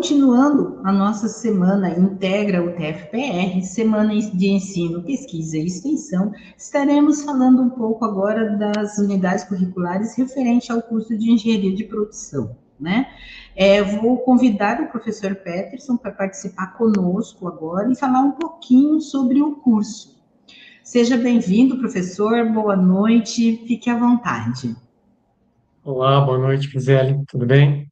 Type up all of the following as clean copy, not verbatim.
continuando a nossa semana Integra o TFPR, Semana de Ensino, Pesquisa e Extensão, estaremos falando um pouco agora das unidades curriculares referente ao curso de Engenharia de Produção, né? Vou convidar o professor Peterson para participar conosco agora e falar um pouquinho sobre o curso. Seja bem-vindo, professor, boa noite, fique à vontade. Olá, boa noite, Gisele, tudo bem?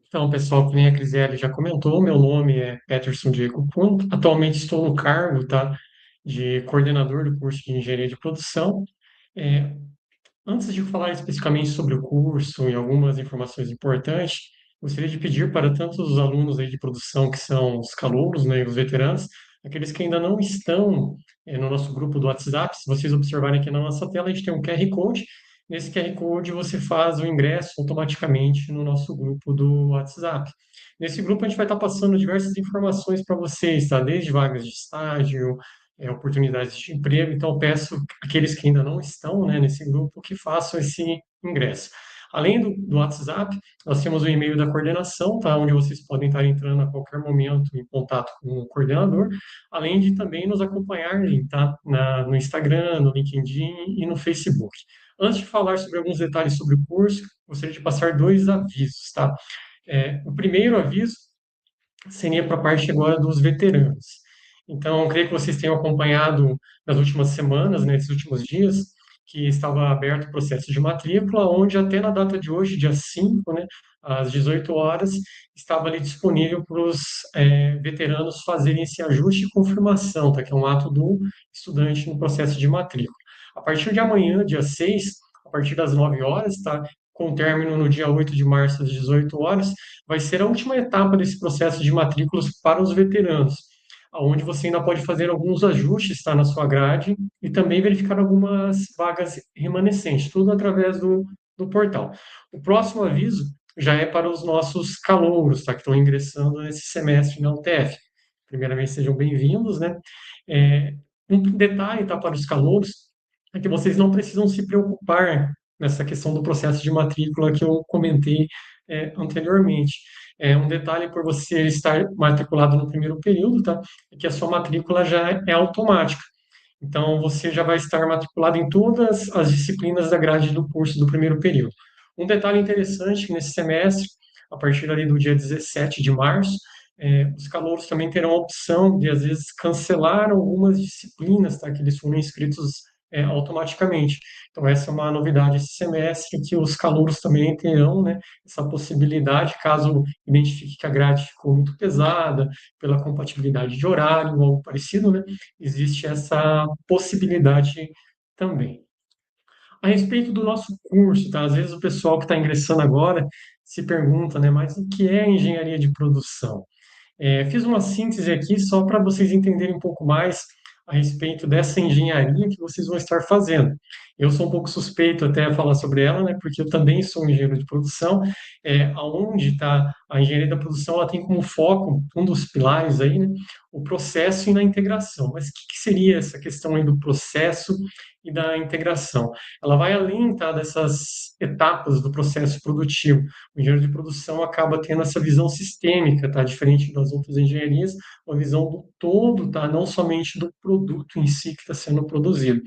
Então, pessoal, como a Gisele já comentou, meu nome é Peterson Diego Punto. Atualmente estou no cargo, tá, de coordenador do curso de Engenharia de Produção. É, Antes de falar especificamente sobre o curso e algumas informações importantes, gostaria de pedir para tanto os alunos aí de produção, que são os calouros, né, e os veteranos, aqueles que ainda não estão no nosso grupo do WhatsApp, se vocês observarem aqui na nossa tela, a gente tem um QR Code. Nesse QR Code você faz o ingresso automaticamente no nosso grupo do WhatsApp. Nesse grupo a gente vai estar passando diversas informações para vocês, tá? Desde vagas de estágio, oportunidades de emprego. Então, eu peço aqueles que ainda não estão, né, nesse grupo que façam esse ingresso. Além do WhatsApp, nós temos o e-mail da coordenação, tá, onde vocês podem estar entrando a qualquer momento em contato com o coordenador, além de também nos acompanharem, tá, no Instagram, no LinkedIn e no Facebook. Antes de falar sobre alguns detalhes sobre o curso, gostaria de passar dois avisos, tá? O primeiro aviso seria para a parte agora dos veteranos. Então, eu creio que vocês tenham acompanhado nas últimas semanas, nesses últimos dias, que estava aberto o processo de matrícula, onde até na data de hoje, dia 5, né, às 18 horas, estava ali disponível para os veteranos fazerem esse ajuste e confirmação, tá, que é um ato do estudante no processo de matrícula. A partir de amanhã, dia 6, a partir das 9 horas, tá, com término no dia 8 de março às 18 horas, vai ser a última etapa desse processo de matrículas para os veteranos, onde você ainda pode fazer alguns ajustes, tá, na sua grade e também verificar algumas vagas remanescentes, tudo através do portal. O próximo aviso já é para os nossos calouros, tá, que estão ingressando nesse semestre na UTF. Primeiramente, sejam bem-vindos, né? É, um detalhe, tá, para os calouros é que vocês não precisam se preocupar nessa questão do processo de matrícula que eu comentei anteriormente. Um detalhe por você estar matriculado no primeiro período, tá? É que a sua matrícula já é automática. Então, você já vai estar matriculado em todas as disciplinas da grade do curso do primeiro período. Um detalhe interessante nesse semestre, a partir ali do dia 17 de março, os calouros também terão a opção de, às vezes, cancelar algumas disciplinas, tá? Que eles foram inscritos automaticamente. Então, essa é uma novidade esse semestre, que os calouros também terão, né, essa possibilidade, caso identifique que a grade ficou muito pesada, pela compatibilidade de horário ou algo parecido, né, existe essa possibilidade também. A respeito do nosso curso, tá? Às vezes o pessoal que está ingressando agora se pergunta, né, mas o que é engenharia de produção? Fiz uma síntese aqui só para vocês entenderem um pouco mais a respeito dessa engenharia que vocês vão estar fazendo. Eu sou um pouco suspeito até a falar sobre ela, né, porque eu também sou engenheiro de produção, aonde está a engenharia da produção, ela tem como foco, um dos pilares aí, né, o processo e na integração. Mas o que que seria essa questão aí do processo e da integração? Ela vai além, tá, dessas etapas do processo produtivo. O engenheiro de produção acaba tendo essa visão sistêmica, tá? Diferente das outras engenharias, uma visão do todo, tá? Não somente do produto em si que está sendo produzido.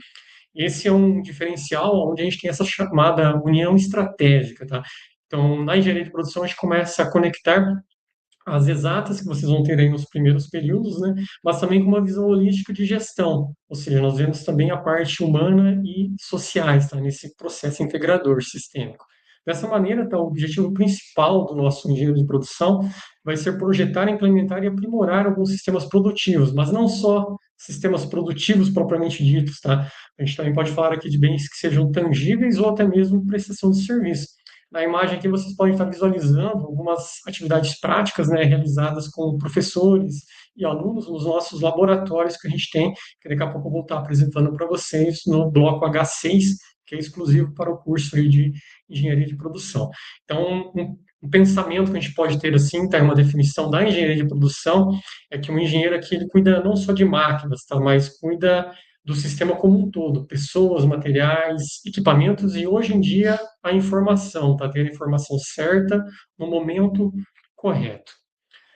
Esse é um diferencial onde a gente tem essa chamada união estratégica, tá? Então, na engenharia de produção, a gente começa a conectar as exatas que vocês vão ter aí nos primeiros períodos, né? Mas também com uma visão holística de gestão, ou seja, nós vemos também a parte humana e sociais, tá? Nesse processo integrador sistêmico. Dessa maneira, tá, o objetivo principal do nosso engenheiro de produção vai ser projetar, implementar e aprimorar alguns sistemas produtivos, mas não só sistemas produtivos propriamente ditos, tá? A gente também pode falar aqui de bens que sejam tangíveis ou até mesmo prestação de serviço. Na imagem aqui vocês podem estar visualizando algumas atividades práticas, né, realizadas com professores e alunos nos nossos laboratórios que a gente tem, que daqui a pouco eu vou estar apresentando para vocês no bloco H6, que é exclusivo para o curso aí de engenharia de produção. Então, um pensamento que a gente pode ter assim, tá, uma definição da engenharia de produção, é que um engenheiro aqui ele cuida não só de máquinas, tá, mas cuida do sistema como um todo, pessoas, materiais, equipamentos e hoje em dia a informação, tá? Ter a informação certa no momento correto.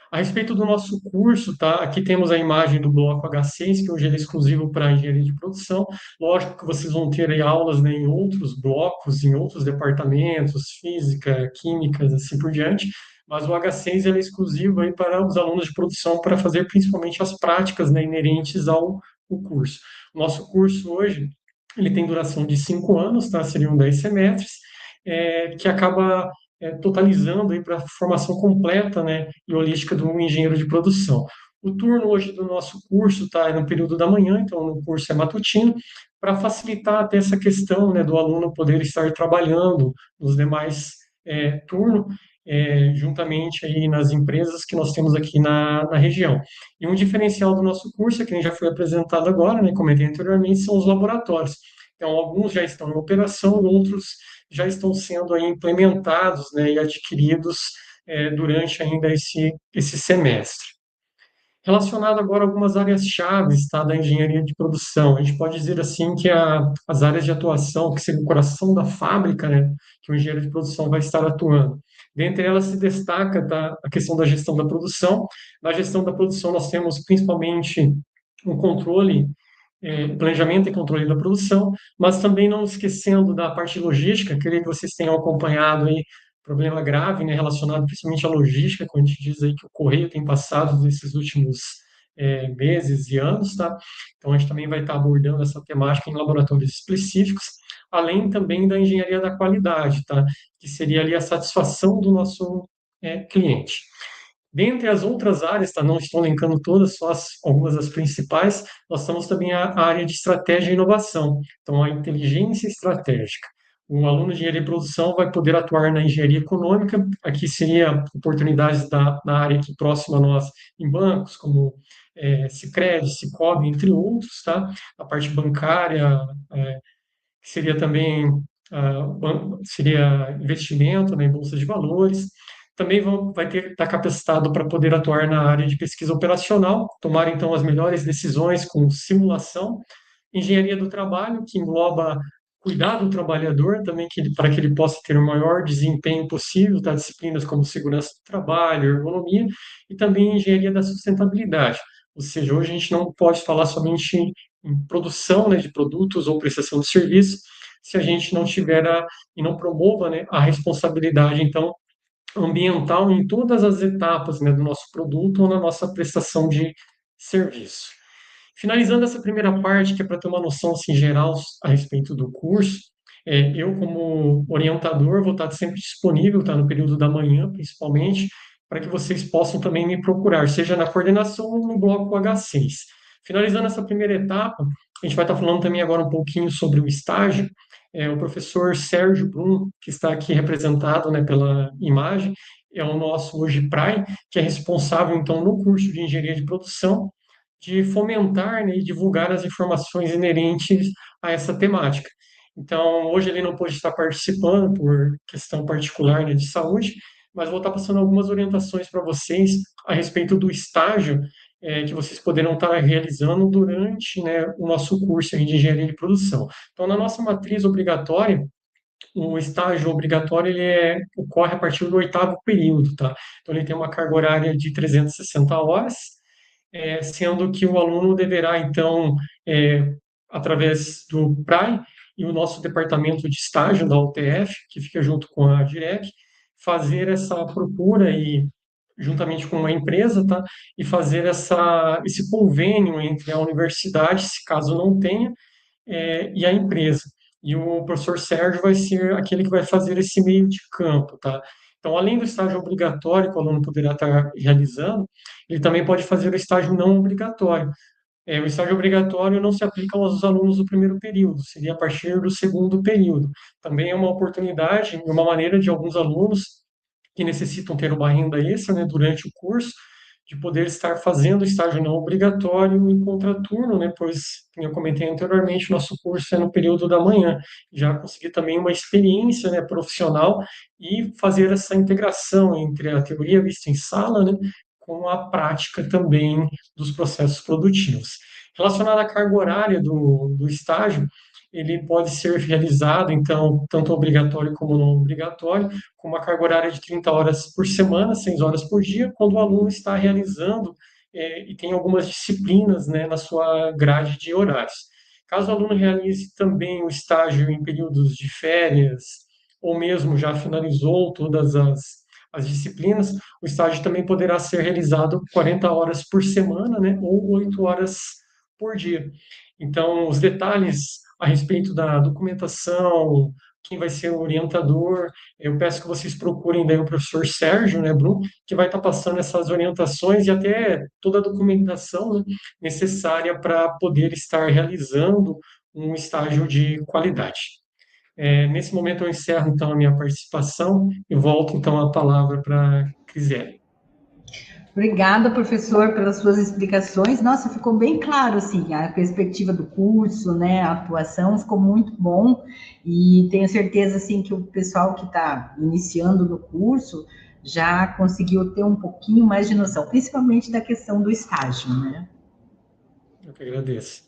A respeito do nosso curso, tá? Aqui temos a imagem do bloco H6, que hoje é exclusivo para engenharia de produção. Lógico que vocês vão ter aí aulas, né, em outros blocos, em outros departamentos, física, químicas, assim por diante, mas o H6 ele é exclusivo aí para os alunos de produção para fazer principalmente as práticas, né, inerentes ao o curso. O nosso curso hoje, ele tem duração de 5 anos, tá? Seriam 10 semestres, que acaba totalizando aí para a formação completa, né, e holística do engenheiro de produção. O turno hoje do nosso curso está no período da manhã, então o curso é matutino, para facilitar até essa questão, né, do aluno poder estar trabalhando nos demais turnos, juntamente aí nas empresas que nós temos aqui na região. E um diferencial do nosso curso, que já foi apresentado agora, né, comentei anteriormente, são os laboratórios. Então, alguns já estão em operação, outros já estão sendo aí implementados, né, e adquiridos durante ainda esse semestre. Relacionado agora a algumas áreas-chave, tá, da engenharia de produção, a gente pode dizer assim que as áreas de atuação, que seria o coração da fábrica, né, que o engenheiro de produção vai estar atuando. Dentre elas se destaca, tá, a questão da gestão da produção. Na gestão da produção nós temos principalmente o controle, planejamento e controle da produção, mas também não esquecendo da parte logística, creio que vocês tenham acompanhado aí problema grave, né, relacionado principalmente à logística, quando a gente diz aí que o correio tem passado nesses últimos meses e anos, tá? Então a gente também vai estar abordando essa temática em laboratórios específicos, além também da engenharia da qualidade, tá? Que seria ali a satisfação do nosso cliente. Dentre as outras áreas, tá? Não estou linkando todas, só algumas das principais, nós temos também a área de estratégia e inovação, então a inteligência estratégica. Um aluno de engenharia de produção vai poder atuar na engenharia econômica, aqui seria oportunidades na área aqui próxima a nós, em bancos, como Sicredi, Sicobi, entre outros, tá? A parte bancária, que seria também seria investimento, né, em bolsa de valores. Também vai ter estar capacitado para poder atuar na área de pesquisa operacional, tomar então as melhores decisões com simulação, engenharia do trabalho, que engloba cuidar do trabalhador também para que ele possa ter o maior desempenho possível, tá? Disciplinas como segurança do trabalho, ergonomia, e também engenharia da sustentabilidade. Ou seja, hoje a gente não pode falar somente em produção, né, de produtos ou prestação de serviços, se a gente não tiver e não promova, né, a responsabilidade, então, ambiental em todas as etapas, né, do nosso produto ou na nossa prestação de serviço. Finalizando essa primeira parte, que é para ter uma noção assim, geral a respeito do curso, eu, como orientador, vou estar sempre disponível, tá, no período da manhã, principalmente, para que vocês possam também me procurar, seja na coordenação ou no bloco H6. Finalizando essa primeira etapa, a gente vai estar falando também agora um pouquinho sobre o estágio. O professor Sérgio Brum, que está aqui representado, né, pela imagem, é o nosso hoje PRAE, que é responsável, então, no curso de Engenharia de Produção, de fomentar, né, e divulgar as informações inerentes a essa temática. Então, hoje ele não pôde estar participando por questão particular, né, de saúde, mas vou estar passando algumas orientações para vocês a respeito do estágio que vocês poderão estar realizando durante, né, o nosso curso de engenharia de produção. Então, na nossa matriz obrigatória, o estágio obrigatório ocorre a partir do oitavo período, tá? Então, ele tem uma carga horária de 360 horas, sendo que o aluno deverá, então, através do PRAE e o nosso departamento de estágio da UTF, que fica junto com a DIREC, fazer essa procura e juntamente com uma empresa, tá? E fazer esse convênio entre a universidade, se caso não tenha, e a empresa. E o professor Sérgio vai ser aquele que vai fazer esse meio de campo, tá? Então, além do estágio obrigatório que o aluno poderá estar realizando, ele também pode fazer o estágio não obrigatório. O estágio obrigatório não se aplica aos alunos do primeiro período, seria a partir do segundo período. Também é uma oportunidade e uma maneira de alguns alunos que necessitam ter uma renda extra, né, durante o curso, de poder estar fazendo estágio não obrigatório em contraturno, né, pois, como eu comentei anteriormente, nosso curso é no período da manhã, já conseguir também uma experiência, né, profissional e fazer essa integração entre a teoria vista em sala, né, com a prática também dos processos produtivos. Relacionado à carga horária do estágio, ele pode ser realizado, então, tanto obrigatório como não obrigatório, com uma carga horária de 30 horas por semana, 6 horas por dia, quando o aluno está realizando e tem algumas disciplinas, né, na sua grade de horários. Caso o aluno realize também o estágio em períodos de férias, ou mesmo já finalizou todas as disciplinas, o estágio também poderá ser realizado 40 horas por semana, né, ou 8 horas por dia. Então, os detalhes a respeito da documentação, quem vai ser o orientador, eu peço que vocês procurem daí o professor Sérgio, né, Brum, que vai estar passando essas orientações e até toda a documentação, né, necessária para poder estar realizando um estágio de qualidade. Nesse momento eu encerro então a minha participação e volto então a palavra para a Crisele. Obrigada, professor, pelas suas explicações. Nossa, ficou bem claro, assim, a perspectiva do curso, né, a atuação ficou muito bom e tenho certeza, assim, que o pessoal que está iniciando no curso já conseguiu ter um pouquinho mais de noção, principalmente da questão do estágio, né? Eu que agradeço.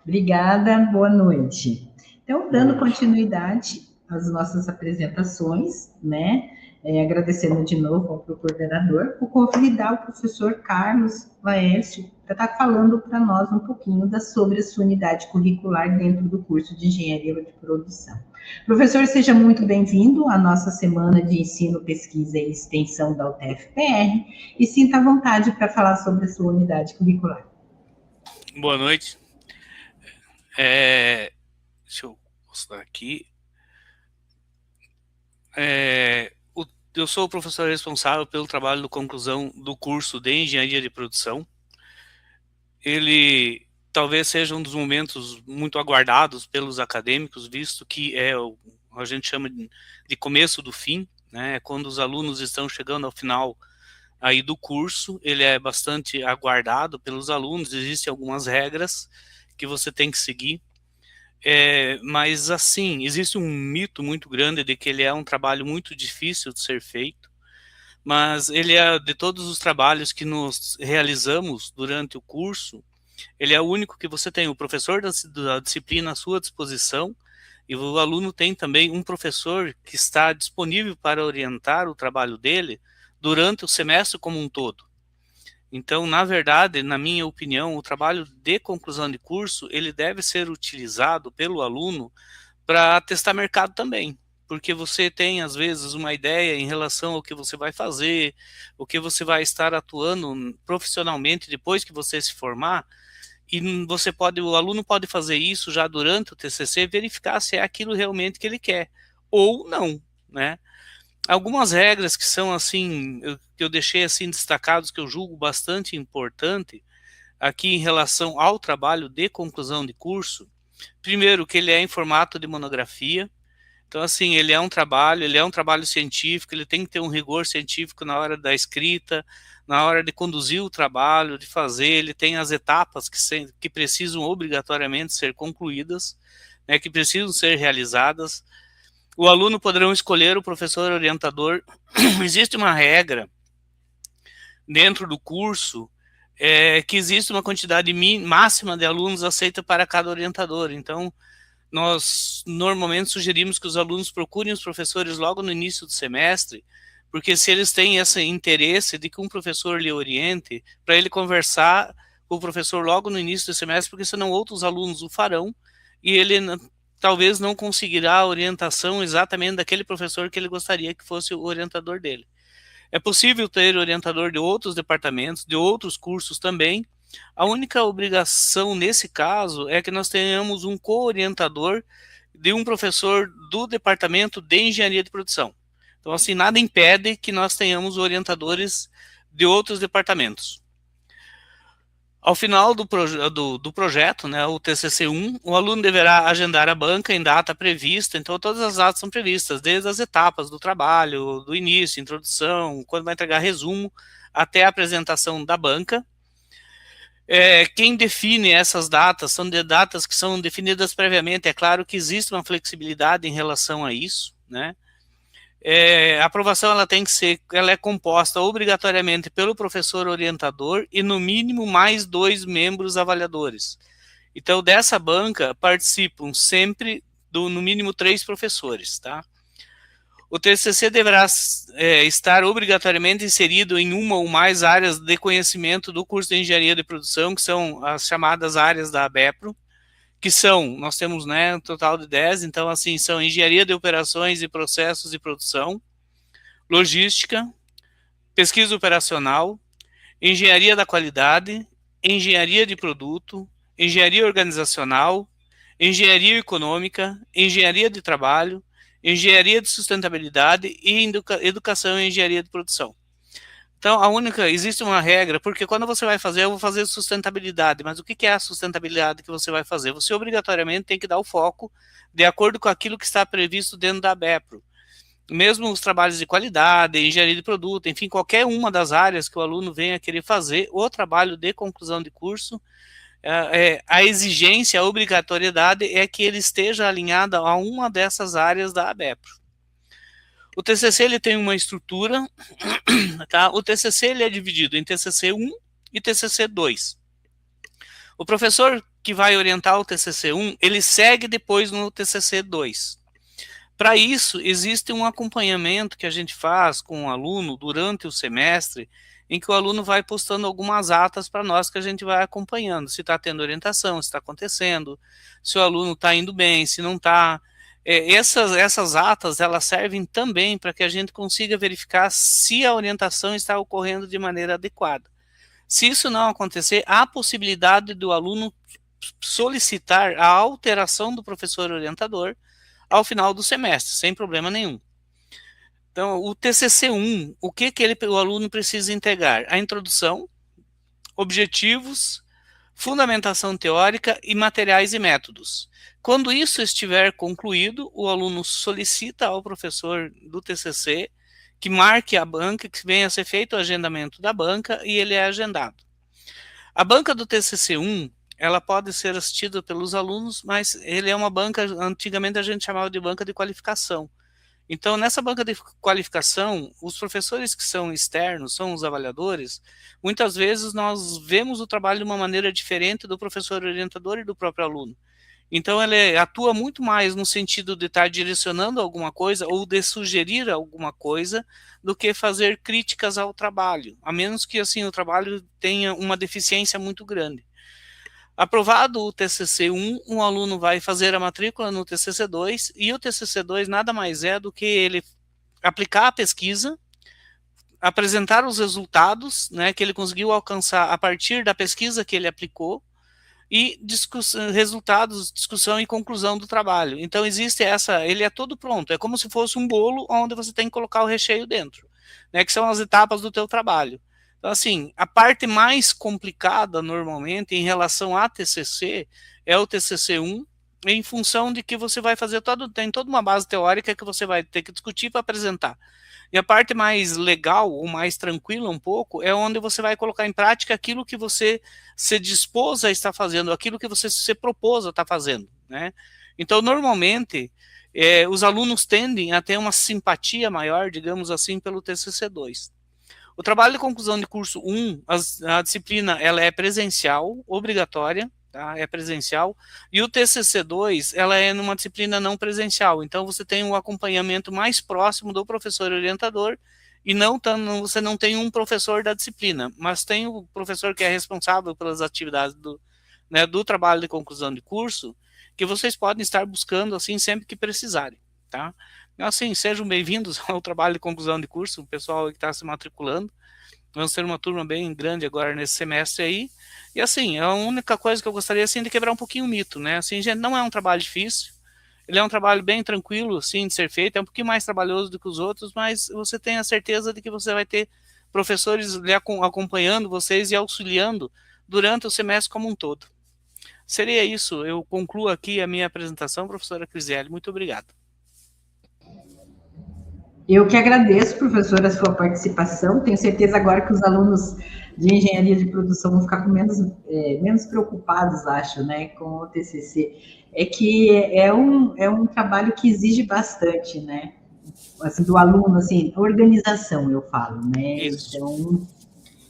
Obrigada, boa noite. Então, Boa dando noite. continuidade às nossas apresentações, né? Agradecendo de novo ao coordenador, vou convidar o professor Carlos Laércio para estar falando para nós um pouquinho sobre a sua unidade curricular dentro do curso de Engenharia de Produção. Professor, seja muito bem-vindo à nossa semana de ensino, pesquisa e extensão da UTF-PR e sinta à vontade para falar sobre a sua unidade curricular. Boa noite. Deixa eu mostrar aqui. Eu sou o professor responsável pelo trabalho de conclusão do curso de Engenharia de Produção. Ele talvez seja um dos momentos muito aguardados pelos acadêmicos, visto que a gente chama de começo do fim, né? Quando os alunos estão chegando ao final aí do curso, ele é bastante aguardado pelos alunos, existem algumas regras que você tem que seguir. Mas assim, existe um mito muito grande de que ele é um trabalho muito difícil de ser feito, mas ele é, de todos os trabalhos que nós realizamos durante o curso, ele é o único que você tem o professor da disciplina à sua disposição, e o aluno tem também um professor que está disponível para orientar o trabalho dele durante o semestre como um todo. Então, na verdade, na minha opinião, o trabalho de conclusão de curso, ele deve ser utilizado pelo aluno para testar mercado também, porque você tem, às vezes, uma ideia em relação ao que você vai fazer, o que você vai estar atuando profissionalmente depois que você se formar, e o aluno pode fazer isso já durante o TCC, verificar se é aquilo realmente que ele quer, ou não, né? Algumas regras que são assim, que eu deixei assim destacados, que eu julgo bastante importante aqui em relação ao trabalho de conclusão de curso. Primeiro, que ele é em formato de monografia. Então, assim, ele é um trabalho científico, ele tem que ter um rigor científico na hora da escrita, na hora de conduzir o trabalho, de fazer, ele tem as etapas que precisam obrigatoriamente ser concluídas, né, que precisam ser realizadas. O aluno poderá escolher o professor orientador. Existe uma regra dentro do curso que existe uma quantidade máxima de alunos aceita para cada orientador. Então, nós normalmente sugerimos que os alunos procurem os professores logo no início do semestre, porque se eles têm esse interesse de que um professor lhe oriente, para ele conversar com o professor logo no início do semestre, porque senão outros alunos o farão, e ele talvez não conseguirá a orientação exatamente daquele professor que ele gostaria que fosse o orientador dele. É possível ter orientador de outros departamentos, de outros cursos também. A única obrigação nesse caso é que nós tenhamos um co-orientador de um professor do departamento de engenharia de produção. Então, assim, nada impede que nós tenhamos orientadores de outros departamentos. Ao final do projeto, né, o TCC1, o aluno deverá agendar a banca em data prevista, então todas as datas são previstas, desde as etapas do trabalho, do início, introdução, quando vai entregar resumo, até a apresentação da banca. Quem define essas datas são datas que são definidas previamente, é claro que existe uma flexibilidade em relação a isso, né? A aprovação ela é composta obrigatoriamente pelo professor orientador e no mínimo mais 2 membros avaliadores. Então, dessa banca participam sempre no mínimo 3 professores, tá? O TCC deverá estar obrigatoriamente inserido em uma ou mais áreas de conhecimento do curso de Engenharia de Produção, que são as chamadas áreas da ABEPRO, que nós temos, né, um total de 10, então, assim, são Engenharia de Operações e Processos de Produção, Logística, Pesquisa Operacional, Engenharia da Qualidade, Engenharia de Produto, Engenharia Organizacional, Engenharia Econômica, Engenharia de Trabalho, Engenharia de Sustentabilidade e Educação e Engenharia de Produção. Então, existe uma regra, porque quando você vai fazer, eu vou fazer sustentabilidade, mas o que é a sustentabilidade que você vai fazer? Você obrigatoriamente tem que dar o foco de acordo com aquilo que está previsto dentro da ABEPRO. Mesmo os trabalhos de qualidade, engenharia de produto, enfim, qualquer uma das áreas que o aluno venha querer fazer, o trabalho de conclusão de curso, a exigência, a obrigatoriedade é que ele esteja alinhado a uma dessas áreas da ABEPRO. O TCC ele tem uma estrutura, tá? O TCC ele é dividido em TCC 1 e TCC 2. O professor que vai orientar o TCC 1, ele segue depois no TCC 2. Para isso, existe um acompanhamento que a gente faz com o aluno durante o semestre, em que o aluno vai postando algumas atas para nós que a gente vai acompanhando, se está tendo orientação, se está acontecendo, se o aluno está indo bem, se não está. Essas atas, elas servem também para que a gente consiga verificar se a orientação está ocorrendo de maneira adequada. Se isso não acontecer, há a possibilidade do aluno solicitar a alteração do professor orientador ao final do semestre, sem problema nenhum. Então, o TCC1, o que o aluno precisa integrar? A introdução, objetivos, fundamentação teórica e materiais e métodos. Quando isso estiver concluído, o aluno solicita ao professor do TCC que marque a banca, que venha a ser feito o agendamento da banca e ele é agendado. A banca do TCC1, ela pode ser assistida pelos alunos, mas ele é uma banca, antigamente a gente chamava de banca de qualificação. Então, nessa banca de qualificação, os professores que são externos, são os avaliadores, muitas vezes nós vemos o trabalho de uma maneira diferente do professor orientador e do próprio aluno. Então, ele atua muito mais no sentido de estar direcionando alguma coisa ou de sugerir alguma coisa do que fazer críticas ao trabalho, a menos que assim o trabalho tenha uma deficiência muito grande. Aprovado o TCC1, um aluno vai fazer a matrícula no TCC2, e o TCC2 nada mais é do que ele aplicar a pesquisa, apresentar os resultados, né, que ele conseguiu alcançar a partir da pesquisa que ele aplicou, e resultados, discussão e conclusão do trabalho. Então existe ele é todo pronto, é como se fosse um bolo onde você tem que colocar o recheio dentro, né, que são as etapas do teu trabalho. Então, assim, a parte mais complicada, normalmente, em relação a TCC, é o TCC1, em função de que você vai fazer tem toda uma base teórica que você vai ter que discutir para apresentar. E a parte mais legal, ou mais tranquila um pouco, é onde você vai colocar em prática aquilo que você se dispôs a estar fazendo, aquilo que você se propôs a estar fazendo, né? Então, normalmente, os alunos tendem a ter uma simpatia maior, digamos assim, pelo TCC2. O trabalho de conclusão de curso 1, a disciplina ela é presencial, obrigatória, tá? É presencial, e o TCC2 ela é numa disciplina não presencial, então você tem um acompanhamento mais próximo do professor orientador, e você não tem um professor da disciplina, mas tem o professor que é responsável pelas atividades do trabalho de conclusão de curso, que vocês podem estar buscando assim sempre que precisarem, tá? Assim, sejam bem-vindos ao trabalho de conclusão de curso, o pessoal que está se matriculando. Vamos ter uma turma bem grande agora nesse semestre aí. E assim, a única coisa que eu gostaria assim, de quebrar um pouquinho o mito, né? Assim, gente, não é um trabalho difícil, ele é um trabalho bem tranquilo, assim, de ser feito, é um pouquinho mais trabalhoso do que os outros, mas você tem a certeza de que você vai ter professores acompanhando vocês e auxiliando durante o semestre como um todo. Seria isso, eu concluo aqui a minha apresentação, professora Crisiele, muito obrigado. Eu que agradeço, professor, a sua participação. Tenho certeza agora que os alunos de engenharia de produção vão ficar com menos preocupados, acho, né, com o TCC. É que é um trabalho que exige bastante, né? assim, do aluno, assim, organização, eu falo, né? Isso. Então,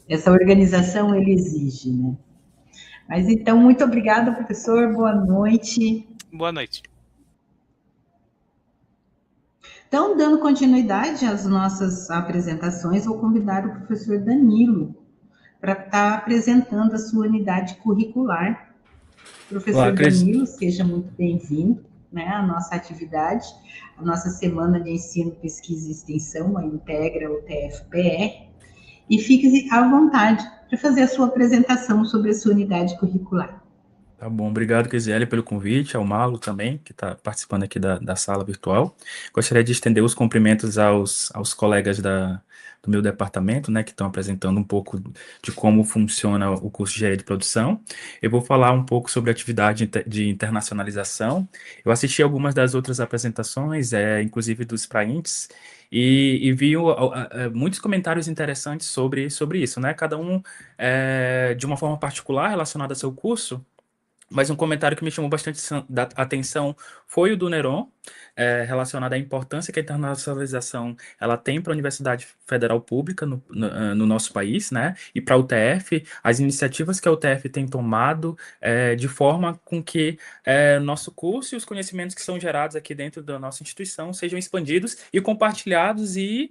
essa organização ele exige, né? Mas então, muito obrigada, professor, boa noite. Boa noite. Então, dando continuidade às nossas apresentações, vou convidar o professor Danilo para estar apresentando a sua unidade curricular. Olá, Professor Cris. Danilo, seja muito bem-vindo, né, à nossa atividade, a nossa Semana de Ensino, Pesquisa e Extensão, a Integra, o TFPR, e fique à vontade para fazer a sua apresentação sobre a sua unidade curricular. Tá bom, obrigado, Gisele, pelo convite, ao Marlo também, que está participando aqui da sala virtual. Gostaria de estender os cumprimentos aos colegas do meu departamento, né, que estão apresentando um pouco de como funciona o curso de Engenharia de Produção. Eu vou falar um pouco sobre a atividade de internacionalização. Eu assisti algumas das outras apresentações, inclusive dos Praintes, e vi muitos comentários interessantes sobre isso, né? Cada um de uma forma particular relacionada ao seu curso. Mas um comentário que me chamou bastante atenção foi o do Neron, relacionado à importância que a internacionalização ela tem para a Universidade Federal Pública no nosso país, né? E para a UTF, as iniciativas que a UTF tem tomado de forma com que nosso curso e os conhecimentos que são gerados aqui dentro da nossa instituição sejam expandidos e compartilhados e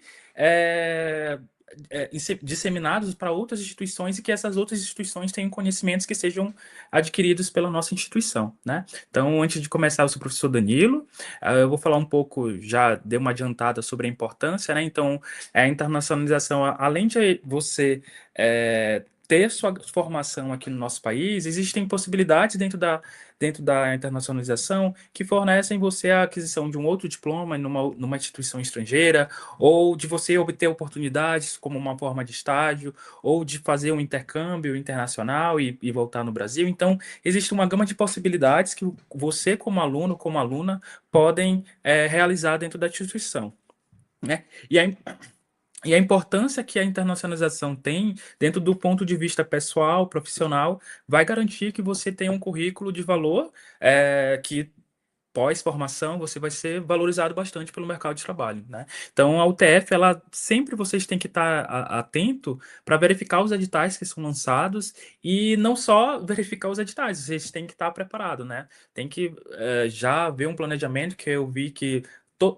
disseminados para outras instituições e que essas outras instituições tenham conhecimentos que sejam adquiridos pela nossa instituição, né? Então, antes de começar, eu sou o professor Danilo, eu vou falar um pouco, já dei uma adiantada sobre a importância, né? Então, a internacionalização, além de você ter sua formação aqui no nosso país, existem possibilidades dentro da internacionalização que fornecem você a aquisição de um outro diploma numa instituição estrangeira, ou de você obter oportunidades como uma forma de estágio, ou de fazer um intercâmbio internacional e voltar no Brasil. Então, existe uma gama de possibilidades que você, como aluno, como aluna, podem realizar dentro da instituição, né? E a importância que a internacionalização tem, dentro do ponto de vista pessoal, profissional, vai garantir que você tenha um currículo de valor que pós-formação, você vai ser valorizado bastante pelo mercado de trabalho, né? Então, a UTF, ela sempre vocês têm que estar atento para verificar os editais que são lançados e não só verificar os editais, vocês têm que estar preparado, né? Tem que já ver um planejamento que eu vi que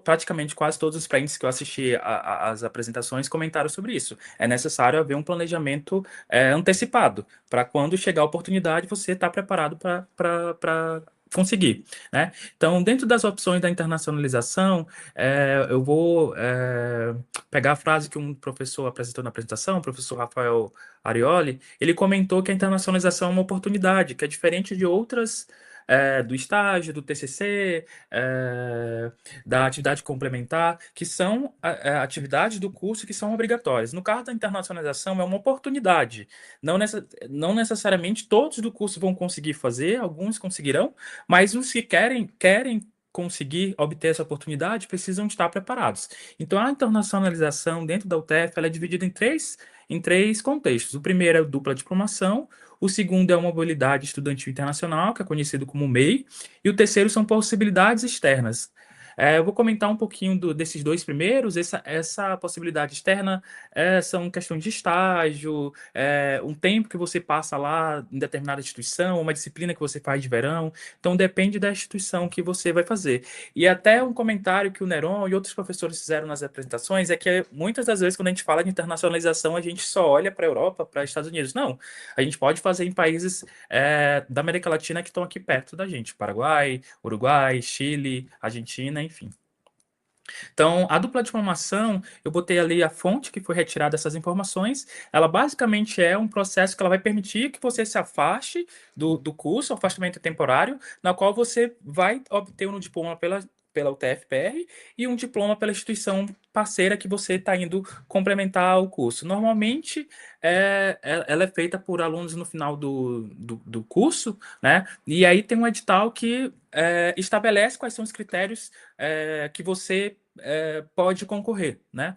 praticamente quase todos os clientes que eu assisti às apresentações comentaram sobre isso. É necessário haver um planejamento antecipado para quando chegar a oportunidade você estar preparado para conseguir, né? Então, dentro das opções da internacionalização, eu vou pegar a frase que um professor apresentou na apresentação, o professor Rafael Arioli, ele comentou que a internacionalização é uma oportunidade, que é diferente de outras, do estágio, do TCC, da atividade complementar, que são atividades do curso que são obrigatórias. No caso da internacionalização, é uma oportunidade. Não necessariamente todos do curso vão conseguir fazer, alguns conseguirão, mas os que querem conseguir obter essa oportunidade precisam estar preparados. Então, a internacionalização dentro da UTF ela é dividida em três contextos. O primeiro é a dupla diplomação, o segundo é a mobilidade estudantil internacional, que é conhecido como MEI, e o terceiro são possibilidades externas. Eu vou comentar um pouquinho desses dois primeiros. Essa possibilidade externa são questões de estágio, um tempo que você passa lá em determinada instituição, uma disciplina que você faz de verão. Então, depende da instituição que você vai fazer. E até um comentário que o Neron e outros professores fizeram nas apresentações é que muitas das vezes, quando a gente fala de internacionalização, a gente só olha para a Europa, para os Estados Unidos. Não, a gente pode fazer em países da América Latina que estão aqui perto da gente. Paraguai, Uruguai, Chile, Argentina, enfim. Então, a dupla diplomação, eu botei ali a fonte que foi retirada dessas informações. Ela basicamente é um processo que ela vai permitir que você se afaste do curso, afastamento temporário, na qual você vai obter um diploma pela UTF-PR e um diploma pela instituição parceira que você está indo complementar o curso. Normalmente, ela é feita por alunos no final do curso, né? E aí tem um edital que estabelece quais são os critérios que você pode concorrer, né?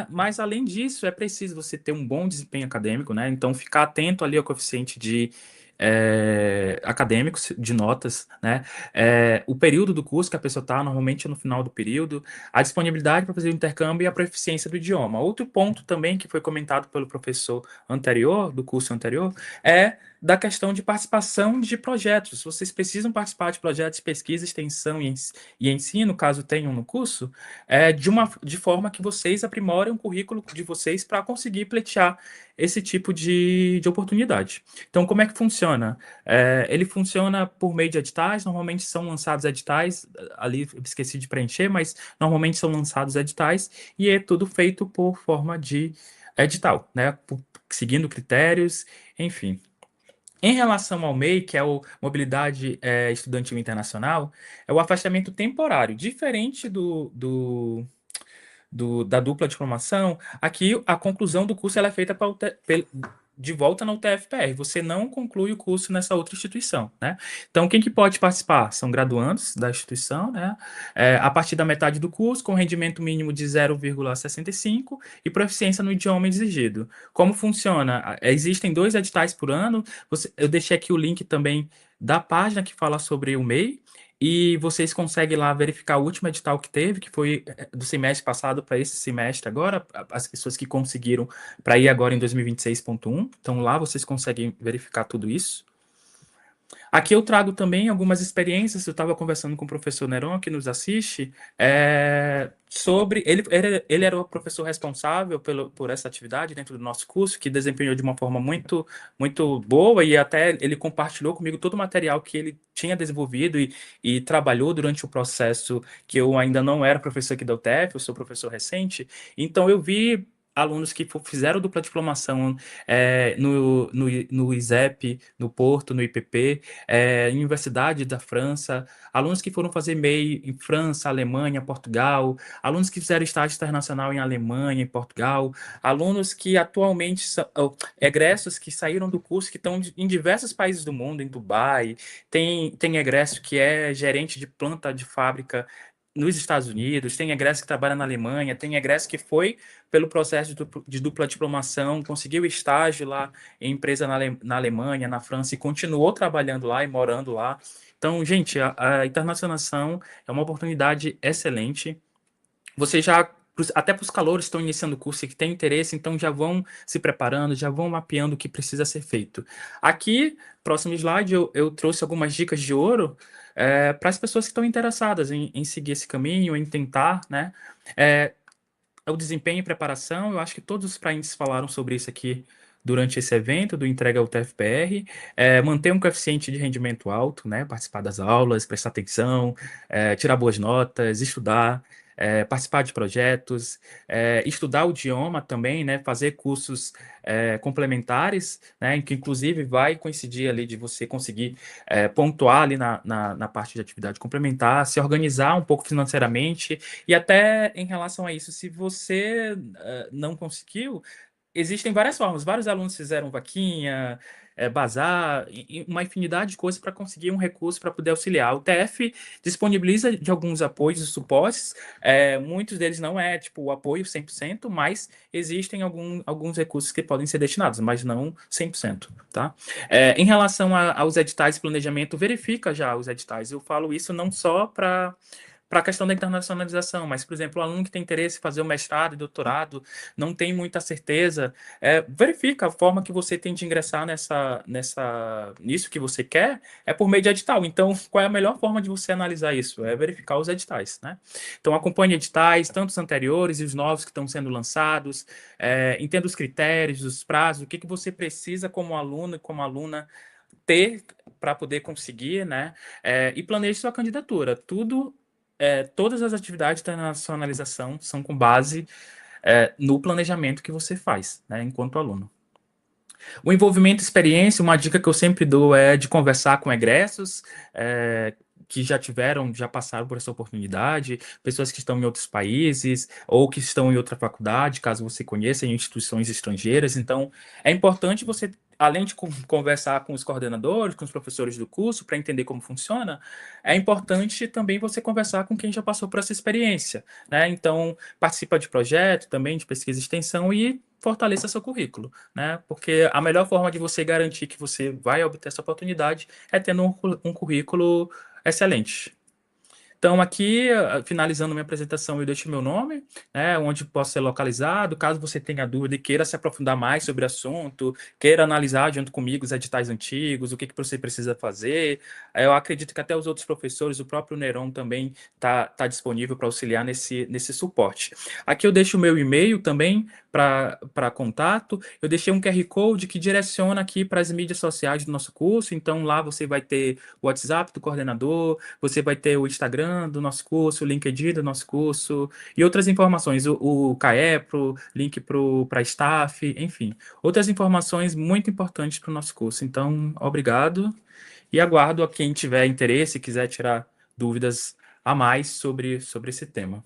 Mas além disso, é preciso você ter um bom desempenho acadêmico, né? Então, ficar atento ali ao coeficiente acadêmicos de notas, né? O período do curso que a pessoa está, normalmente é no final do período, a disponibilidade para fazer o intercâmbio e a proficiência do idioma. Outro ponto também que foi comentado pelo professor anterior, do curso anterior, é da questão de participação de projetos. Vocês precisam participar de projetos de pesquisa, extensão e ensino, caso tenham no curso, de forma que vocês aprimorem o currículo de vocês para conseguir pleitear esse tipo de oportunidade. Então, como é que funciona? Ele funciona por meio de editais, normalmente são lançados editais, ali eu esqueci de preencher, mas normalmente são lançados editais, e é tudo feito por forma de edital, né? Seguindo critérios, enfim. Em relação ao MEI, que é o Mobilidade Estudantil Internacional, é o afastamento temporário, diferente da dupla diplomação. Aqui a conclusão do curso ela é feita de volta na UTF-PR. Você não conclui o curso nessa outra instituição, né? Então, quem que pode participar? São graduandos da instituição, né? A partir da metade do curso, com rendimento mínimo de 0,65 e proficiência no idioma exigido. Como funciona? Existem 2 editais por ano. Eu deixei aqui o link também da página que fala sobre o MEI, e vocês conseguem lá verificar o último edital que teve, que foi do semestre passado para esse semestre agora, as pessoas que conseguiram para ir agora em 2026.1. Então lá vocês conseguem verificar tudo isso. Aqui eu trago também algumas experiências. Eu estava conversando com o professor Neron, que nos assiste, sobre... Ele era o professor responsável por essa atividade dentro do nosso curso, que desempenhou de uma forma muito, muito boa, e até ele compartilhou comigo todo o material que ele tinha desenvolvido e trabalhou durante o processo, que eu ainda não era professor aqui da UTF, eu sou professor recente. Então eu vi alunos que fizeram dupla diplomação no ISEP, no Porto, no IPP, Universidade da França, alunos que foram fazer MEI em França, Alemanha, Portugal, alunos que fizeram estágio internacional em Alemanha, em Portugal, alunos que atualmente são egressos que saíram do curso, que estão em diversos países do mundo, em Dubai, tem egresso que é gerente de planta de fábrica nos Estados Unidos, tem egresso que trabalha na Alemanha, tem egresso que foi pelo processo de dupla diplomação, conseguiu estágio lá em empresa na Alemanha, na França, e continuou trabalhando lá e morando lá. Então, gente, a internacionalização é uma oportunidade excelente. Você já, até para os calouros que estão iniciando o curso e que têm interesse, então já vão se preparando, já vão mapeando o que precisa ser feito. Aqui, próximo slide, eu trouxe algumas dicas de ouro para as pessoas que estão interessadas em seguir esse caminho, em tentar, né? O desempenho e preparação, eu acho que todos os praintes falaram sobre isso aqui durante esse evento do Entrega UTF-PR. Manter um coeficiente de rendimento alto, né? Participar das aulas, prestar atenção, tirar boas notas, estudar, participar de projetos, estudar o idioma também, né? Fazer cursos complementares, né? Que inclusive vai coincidir ali de você conseguir pontuar ali na parte de atividade complementar, se organizar um pouco financeiramente, e até em relação a isso, se você não conseguiu, existem várias formas. Vários alunos fizeram vaquinha, bazar, uma infinidade de coisas para conseguir um recurso para poder auxiliar. O TF disponibiliza de alguns apoios e suportes, muitos deles não é tipo o apoio 100%, mas existem alguns recursos que podem ser destinados, mas não 100%, tá? Em relação aos editais de planejamento, verifica já os editais. Eu falo isso não só para a questão da internacionalização, mas, por exemplo, o aluno que tem interesse em fazer o mestrado e doutorado, não tem muita certeza, verifica a forma que você tem de ingressar nisso que você quer, é por meio de edital. Então, qual é a melhor forma de você analisar isso? É verificar os editais, né? Então, acompanhe editais, tanto os anteriores e os novos que estão sendo lançados, entenda os critérios, os prazos, o que você precisa como aluno e como aluna ter para poder conseguir, né? E planeje sua candidatura. Todas as atividades de internacionalização são com base no planejamento que você faz, né, enquanto aluno. O envolvimento e experiência, uma dica que eu sempre dou é de conversar com egressos que já passaram por essa oportunidade, pessoas que estão em outros países ou que estão em outra faculdade, caso você conheça, em instituições estrangeiras. Então, é importante você além de conversar com os coordenadores, com os professores do curso, para entender como funciona, é importante também você conversar com quem já passou por essa experiência, né? Então, participa de projeto também, de pesquisa e extensão e fortaleça seu currículo, né? Porque a melhor forma de você garantir que você vai obter essa oportunidade é tendo um currículo excelente. Então, aqui, finalizando minha apresentação, eu deixo meu nome, né, onde posso ser localizado. Caso você tenha dúvida e queira se aprofundar mais sobre o assunto, queira analisar junto comigo os editais antigos, o que você precisa fazer, eu acredito que até os outros professores, o próprio Neron também tá disponível para auxiliar nesse suporte. Aqui eu deixo o meu e-mail também para contato. Eu deixei um QR Code que direciona aqui para as mídias sociais do nosso curso. Então, lá você vai ter o WhatsApp do coordenador, você vai ter o Instagram do nosso curso, o LinkedIn do nosso curso e outras informações, o CAEPRO, link para staff, enfim, outras informações muito importantes para o nosso curso. Então, obrigado e aguardo a quem tiver interesse e quiser tirar dúvidas a mais sobre esse tema.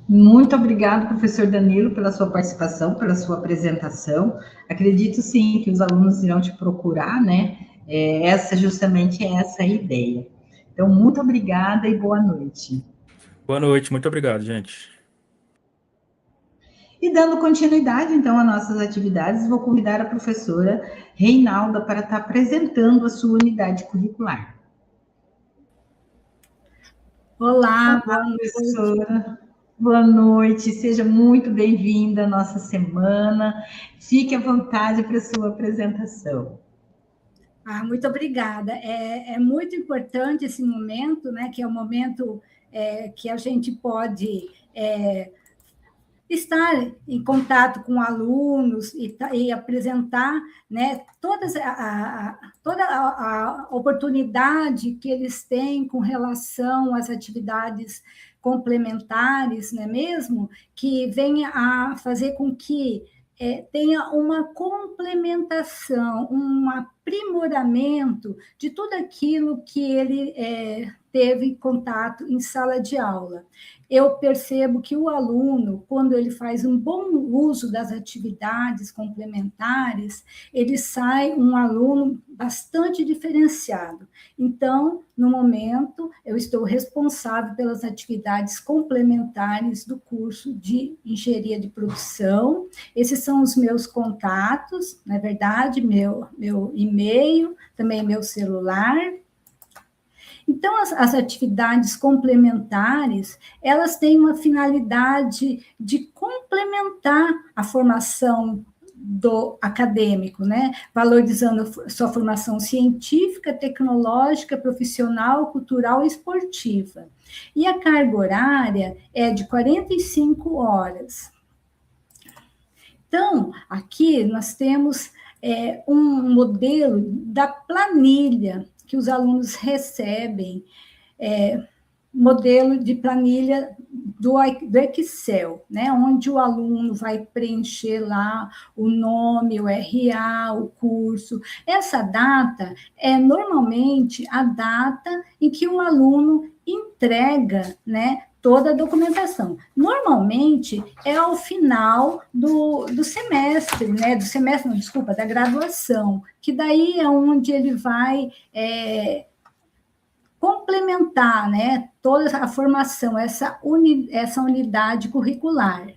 Muito obrigado, professor Danilo, pela sua participação, pela sua apresentação. Acredito sim que os alunos irão te procurar, né? Justamente essa é a ideia. Então, muito obrigada e boa noite. Boa noite, muito obrigado, gente. E dando continuidade, então, às nossas atividades, vou convidar a professora Reinalda para estar apresentando a sua unidade curricular. Olá, boa noite. Professora. Boa noite, seja muito bem-vinda à nossa semana. Fique à vontade para a sua apresentação. Muito obrigada. É muito importante esse momento, né? Que é o momento que a gente pode estar em contato com alunos e apresentar, né, toda a oportunidade que eles têm com relação às atividades complementares, não é mesmo? Que venha a fazer com que tenha uma complementação, um aprimoramento de tudo aquilo que ele teve contato em sala de aula. Eu percebo que o aluno, quando ele faz um bom uso das atividades complementares, ele sai um aluno bastante diferenciado. Então, no momento, eu estou responsável pelas atividades complementares do curso de Engenharia de Produção. Esses são os meus contatos, na verdade, meu e-mail, também meu celular. Então, as atividades complementares, elas têm uma finalidade de complementar a formação do acadêmico, né? Valorizando sua formação científica, tecnológica, profissional, cultural e esportiva. E a carga horária é de 45 horas. Então, aqui nós temos um modelo da planilha que os alunos recebem, modelo de planilha do Excel, né, onde o aluno vai preencher lá o nome, o RA, o curso. Essa data é normalmente a data em que o aluno entrega, né, toda a documentação. Normalmente é ao final do semestre, né? Da graduação, que daí é onde ele vai complementar, né, toda a formação, essa unidade curricular.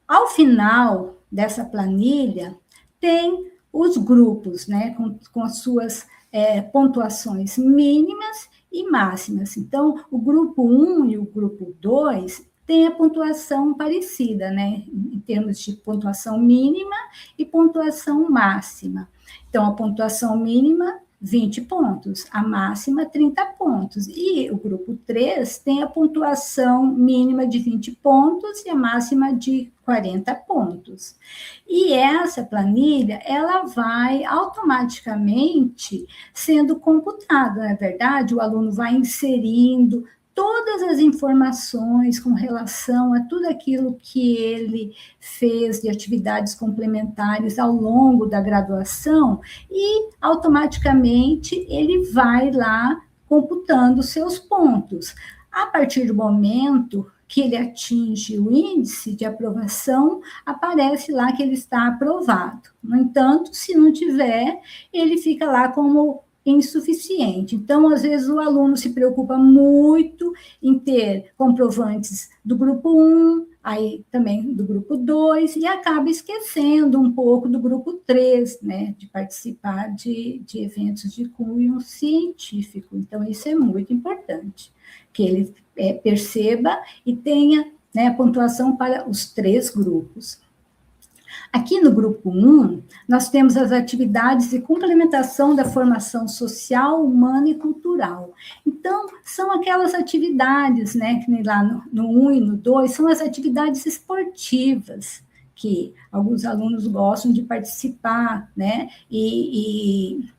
Ao final dessa planilha, tem os grupos, né, com as suas pontuações mínimas e máximas. Então, o grupo 1 e o grupo 2 têm a pontuação parecida, né, em termos de pontuação mínima e pontuação máxima. Então, a pontuação mínima, 20 pontos, a máxima, 30 pontos. E o grupo 3 tem a pontuação mínima de 20 pontos e a máxima de 40 pontos. E essa planilha, ela vai automaticamente sendo computada, não é verdade? O aluno vai inserindo todas as informações com relação a tudo aquilo que ele fez de atividades complementares ao longo da graduação e, automaticamente, ele vai lá computando seus pontos. A partir do momento que ele atinge o índice de aprovação, aparece lá que ele está aprovado. No entanto, se não tiver, ele fica lá como insuficiente. Então, às vezes, o aluno se preocupa muito em ter comprovantes do grupo 1, aí também do grupo 2, e acaba esquecendo um pouco do grupo 3, né, de participar de eventos de cunho científico. Então, isso é muito importante, que ele perceba e tenha, né, a pontuação para os 3 grupos. Aqui no grupo 1, nós temos as atividades de complementação da formação social, humana e cultural. Então, são aquelas atividades, né, que lá no 1 e no 2, são as atividades esportivas, que alguns alunos gostam de participar, né, e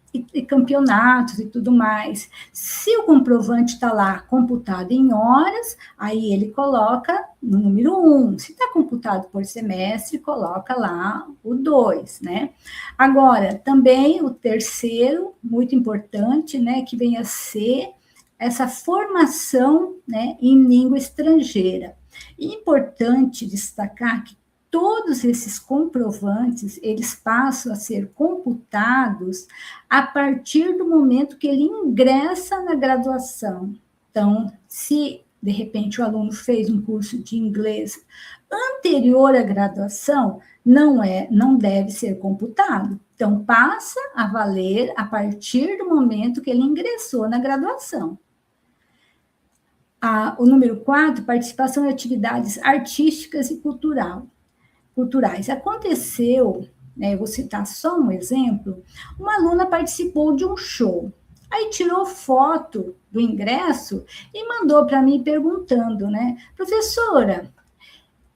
campeonatos e tudo mais. Se o comprovante está lá computado em horas, aí ele coloca no número 1. Se está computado por semestre, coloca lá o 2, né? Agora, também o terceiro, muito importante, né, que vem a ser essa formação, né, em língua estrangeira. E importante destacar que todos esses comprovantes, eles passam a ser computados a partir do momento que ele ingressa na graduação. Então, se, de repente, o aluno fez um curso de inglês anterior à graduação, não deve ser computado. Então, passa a valer a partir do momento que ele ingressou na graduação. O número 4, participação em atividades artísticas e culturais. Aconteceu, né, eu vou citar só um exemplo, uma aluna participou de um show, aí tirou foto do ingresso e mandou para mim perguntando, né, professora,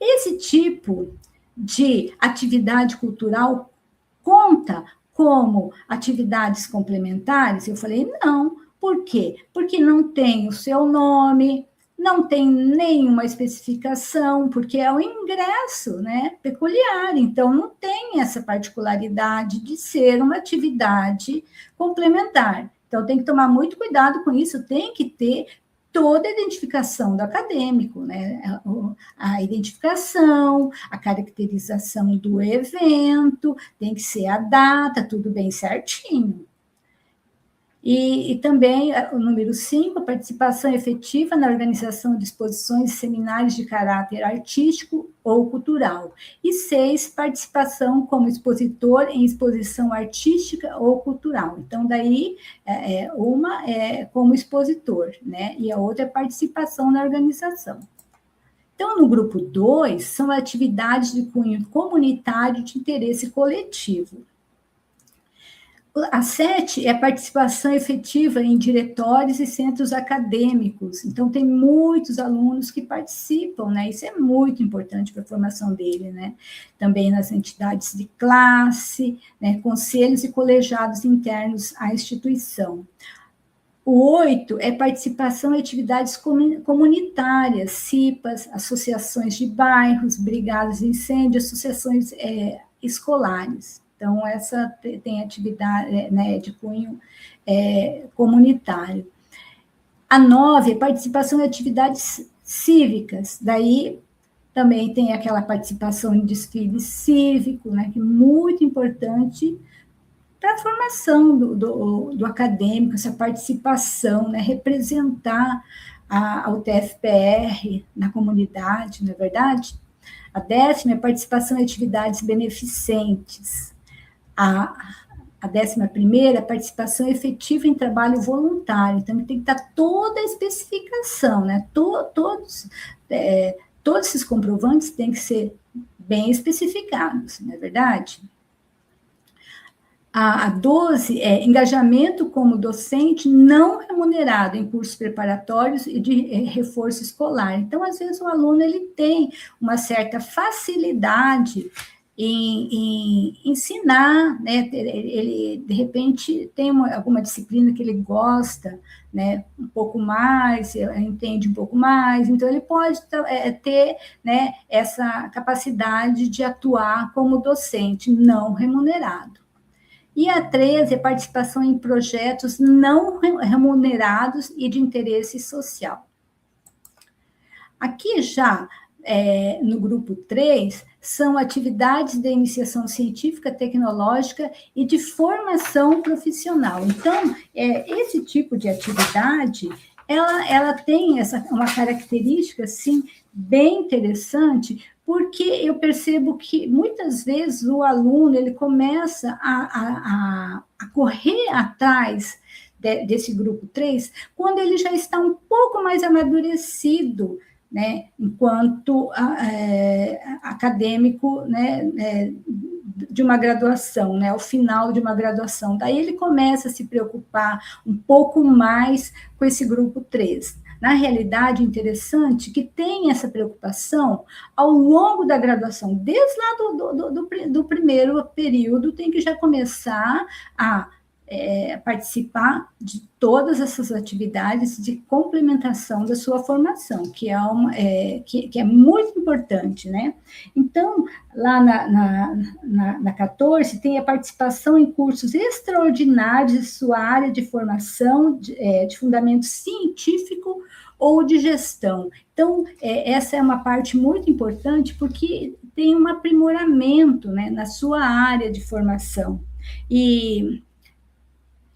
esse tipo de atividade cultural conta como atividades complementares? Eu falei, não. Por quê? Porque não tem o seu nome, não tem nenhuma especificação, porque é o ingresso, né, peculiar, então não tem essa particularidade de ser uma atividade complementar. Então tem que tomar muito cuidado com isso, tem que ter toda a identificação do acadêmico, né, a identificação, a caracterização do evento, tem que ser a data, tudo bem certinho. E também o número 5, a participação efetiva na organização de exposições e seminários de caráter artístico ou cultural. E 6, participação como expositor em exposição artística ou cultural. Então, daí, uma é como expositor, né? E a outra é participação na organização. Então, no grupo 2, são atividades de cunho comunitário de interesse coletivo. A 7 é a participação efetiva em diretórios e centros acadêmicos. Então, tem muitos alunos que participam, né? Isso é muito importante para a formação dele, né? Também nas entidades de classe, né? Conselhos e colegiados internos à instituição. O 8 é participação em atividades comunitárias, CIPAs, associações de bairros, brigadas de incêndio, associações escolares. Então, essa tem atividade, né, de cunho comunitário. A 9 é participação em atividades cívicas, daí também tem aquela participação em desfile cívico, né, que é muito importante para a formação do acadêmico, essa participação, né, representar a UTFPR na comunidade, não é verdade? A 10ª é participação em atividades beneficentes. A 11ª, participação efetiva em trabalho voluntário. Então, tem que estar toda a especificação, né? Todos esses comprovantes têm que ser bem especificados, não é verdade? A 12 é engajamento como docente não remunerado em cursos preparatórios e de reforço escolar. Então, às vezes, o aluno ele tem uma certa facilidade em ensinar, né? Ele, de repente, tem alguma disciplina que ele gosta, né, um pouco mais, entende um pouco mais, então ele pode ter, né, essa capacidade de atuar como docente não remunerado. E a 13 é participação em projetos não remunerados e de interesse social. Aqui já, no grupo 3, são atividades de iniciação científica, tecnológica e de formação profissional. Então, esse tipo de atividade, ela tem uma característica, assim, bem interessante, porque eu percebo que, muitas vezes, o aluno ele começa a correr atrás desse grupo 3 quando ele já está um pouco mais amadurecido, né, enquanto acadêmico, né, de uma graduação, né, ao final de uma graduação. Daí ele começa a se preocupar um pouco mais com esse grupo 3. Na realidade, interessante que tem essa preocupação ao longo da graduação, desde lá do primeiro período, tem que já começar a participar de todas essas atividades de complementação da sua formação, que é muito importante, né? Então, lá na 14, tem a participação em cursos extraordinários de sua área de formação, de fundamento científico ou de gestão. Então, essa é uma parte muito importante, porque tem um aprimoramento, né, na sua área de formação.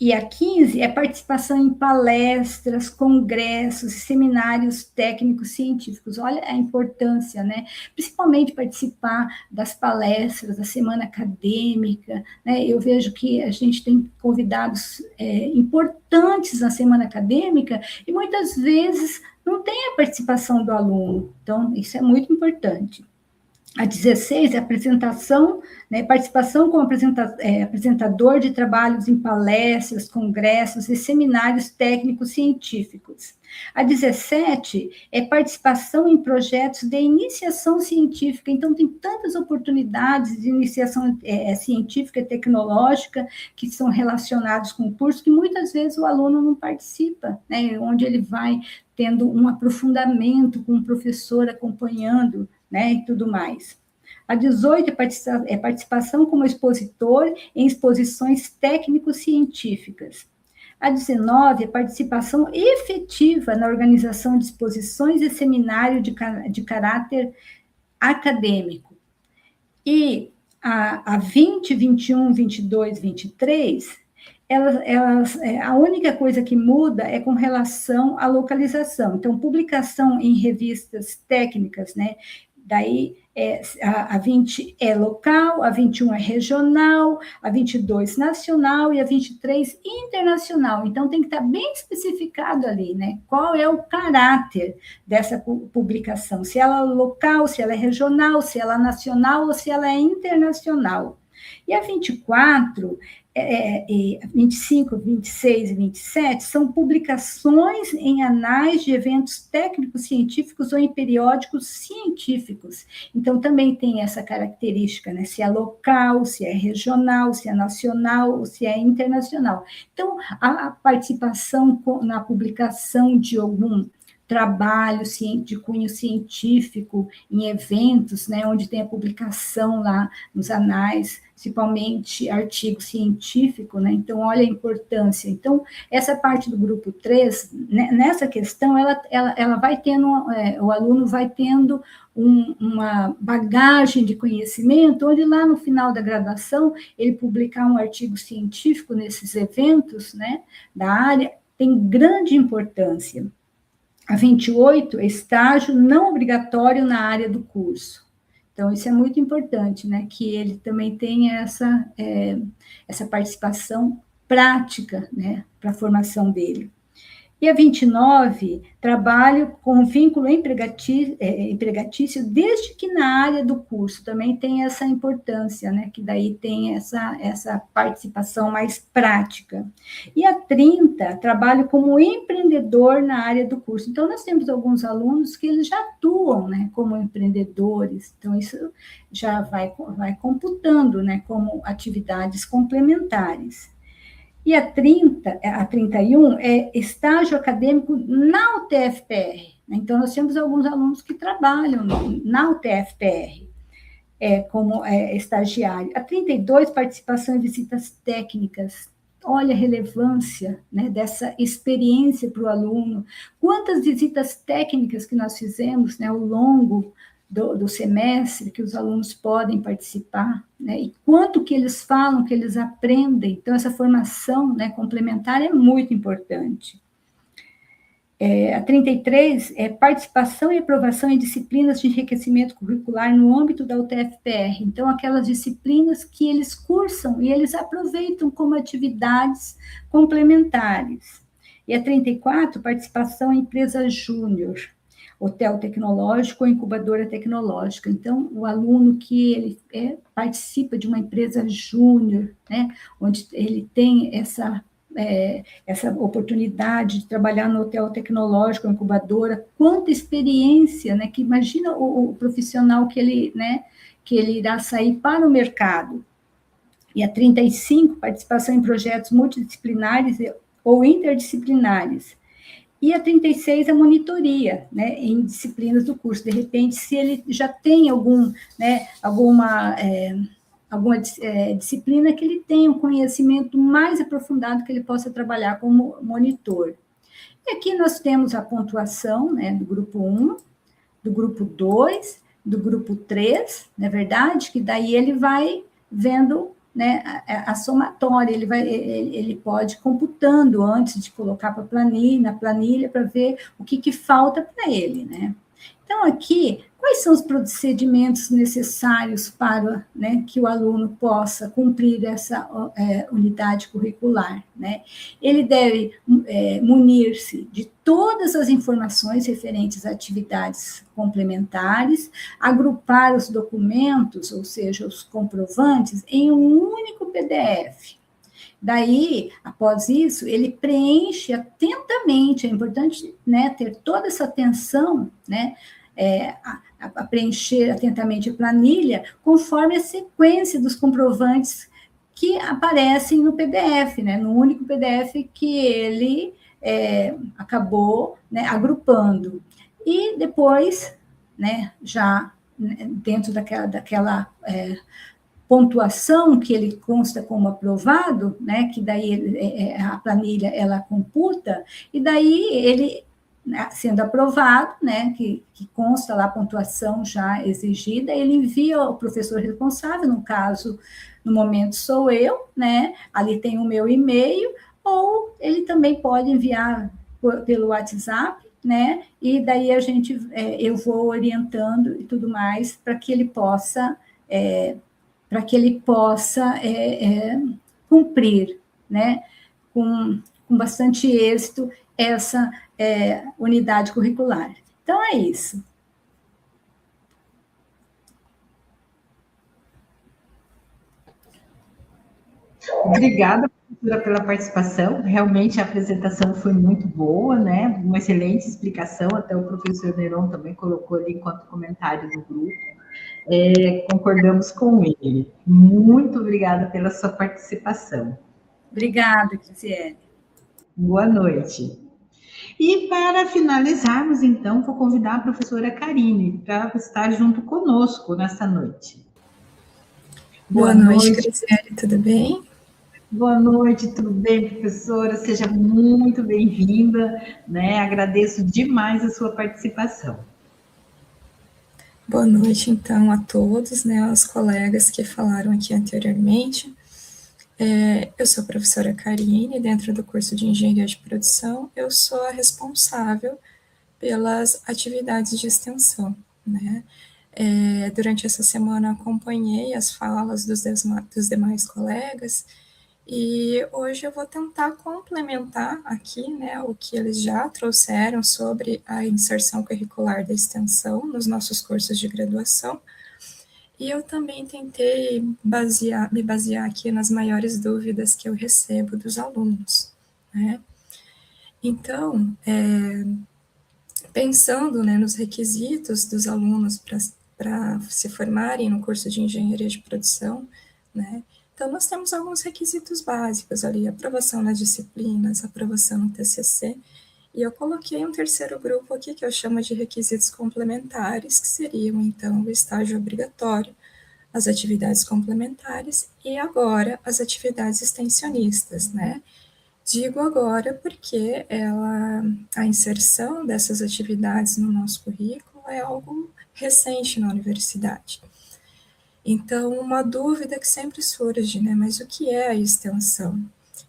E a 15 é participação em palestras, congressos, seminários técnicos científicos. Olha a importância, né? Principalmente participar das palestras, da semana acadêmica, né? Eu vejo que a gente tem convidados importantes na semana acadêmica e muitas vezes não tem a participação do aluno. Então, isso é muito importante. A 16 é apresentação, né, participação como apresentador de trabalhos em palestras, congressos e seminários técnicos científicos. A 17 é participação em projetos de iniciação científica. Então, tem tantas oportunidades de iniciação científica e tecnológica que são relacionados com o curso, que muitas vezes o aluno não participa, né, onde ele vai tendo um aprofundamento com o professor acompanhando, né, e tudo mais. A 18 é participação como expositor em exposições técnico-científicas. A 19 é participação efetiva na organização de exposições e seminário de caráter acadêmico. E a 20, 21, 22, 23, a única coisa que muda é com relação à localização. Então, publicação em revistas técnicas, né? Daí, a 20 é local, a 21 é regional, a 22 nacional e a 23 internacional. Então, tem que estar bem especificado ali, né? Qual é o caráter dessa publicação, se ela é local, se ela é regional, se ela é nacional ou se ela é internacional. E a 24, 25, 26 e 27 são publicações em anais de eventos técnicos científicos ou em periódicos científicos. Então, também tem essa característica, né? Se é local, se é regional, se é nacional ou se é internacional. Então, a participação na publicação de algum trabalho de cunho científico em eventos, né, onde tem a publicação lá nos anais, principalmente artigo científico, né? Então, olha a importância. Então, essa parte do grupo 3, né, nessa questão, ela vai tendo, o aluno vai tendo uma bagagem de conhecimento, onde lá no final da graduação, ele publicar um artigo científico nesses eventos, né, da área, tem grande importância. A 28 é estágio não obrigatório na área do curso. Então, isso é muito importante, né? Que ele também tenha essa participação prática, né? Para a formação dele. E a 29, trabalho com vínculo empregatício, desde que na área do curso também tem essa importância, né? Que daí tem essa participação mais prática. E a 30, trabalho como empreendedor na área do curso. Então, nós temos alguns alunos que eles já atuam, né, como empreendedores. Então, isso já vai computando, né, como atividades complementares. E a 31 é estágio acadêmico na UTFPR. Então, nós temos alguns alunos que trabalham na UTFPR como estagiário. A 32, participação em visitas técnicas olha a relevância, né, dessa experiência para o aluno, quantas visitas técnicas que nós fizemos, né, ao longo do semestre, que os alunos podem participar, né, e quanto que eles falam, que eles aprendem. Então, essa formação, né, complementar é muito importante. A 33 é participação e aprovação em disciplinas de enriquecimento curricular no âmbito da UTF-PR. Então, aquelas disciplinas que eles cursam e eles aproveitam como atividades complementares. E a 34, participação em empresa júnior, hotel tecnológico ou incubadora tecnológica. Então, o aluno que ele participa de uma empresa júnior, né, onde ele tem essa oportunidade de trabalhar no hotel tecnológico, incubadora, quanta experiência, né, que imagina o profissional que ele, né, que ele irá sair para o mercado. E a 35, participação em projetos multidisciplinares ou interdisciplinares. E a 36, a monitoria, né, em disciplinas do curso. De repente, se ele já tem alguma disciplina que ele tenha um conhecimento mais aprofundado que ele possa trabalhar como monitor. E aqui nós temos a pontuação, né, do grupo 1, do grupo 2, do grupo 3, não é verdade? Que daí ele vai vendo, né, a somatória, ele pode ir computando antes de colocar na planilha para ver o que falta para ele, né? Então, aqui, quais são os procedimentos necessários para, né, que o aluno possa cumprir essa unidade curricular, né? Ele deve munir-se de todas as informações referentes a atividades complementares, agrupar os documentos, ou seja, os comprovantes, em um único PDF. Daí, após isso, ele preenche atentamente, é importante, né, ter toda essa atenção, né, a preencher atentamente a planilha, conforme a sequência dos comprovantes que aparecem no PDF, né, no único PDF que ele acabou, né, agrupando. E depois, né, já dentro daquela pontuação que ele consta como aprovado, né, que daí a planilha ela computa, e daí ele, né, sendo aprovado, né, que consta lá a pontuação já exigida, ele envia ao professor responsável, no caso, no momento sou eu, né, ali tem o meu e-mail, ou ele também pode enviar pelo WhatsApp, né, e daí eu vou orientando e tudo mais para que ele possa cumprir, né, com bastante êxito essa unidade curricular. Então, é isso. Obrigada, professora, pela participação. Realmente a apresentação foi muito boa, né? Uma excelente explicação, até o professor Neron também colocou ali enquanto comentário do grupo. Concordamos com ele. Muito obrigada pela sua participação. Obrigada, Cristiane. Boa noite. E para finalizarmos, então, vou convidar a professora Karine para estar junto conosco nessa noite. Boa noite, Cristiane, tudo bem? Boa noite, tudo bem, professora? Seja muito bem-vinda, né? Agradeço demais a sua participação. Boa noite, então, a todos, né, aos colegas que falaram aqui anteriormente. Eu sou a professora Karine, dentro do curso de Engenharia de Produção, eu sou a responsável pelas atividades de extensão, né? Durante essa semana acompanhei as falas dos demais colegas e hoje eu vou tentar complementar aqui, né, o que eles já trouxeram sobre a inserção curricular da extensão nos nossos cursos de graduação. E eu também tentei me basear aqui nas maiores dúvidas que eu recebo dos alunos, né? Então, pensando, né, nos requisitos dos alunos para se formarem no curso de Engenharia de Produção, né? Então, nós temos alguns requisitos básicos ali, aprovação nas disciplinas, aprovação no TCC, e eu coloquei um terceiro grupo aqui que eu chamo de requisitos complementares, que seriam, então, o estágio obrigatório, as atividades complementares e agora as atividades extensionistas, né? Digo agora porque a inserção dessas atividades no nosso currículo é algo recente na universidade. Então, uma dúvida que sempre surge, né? Mas o que é a extensão?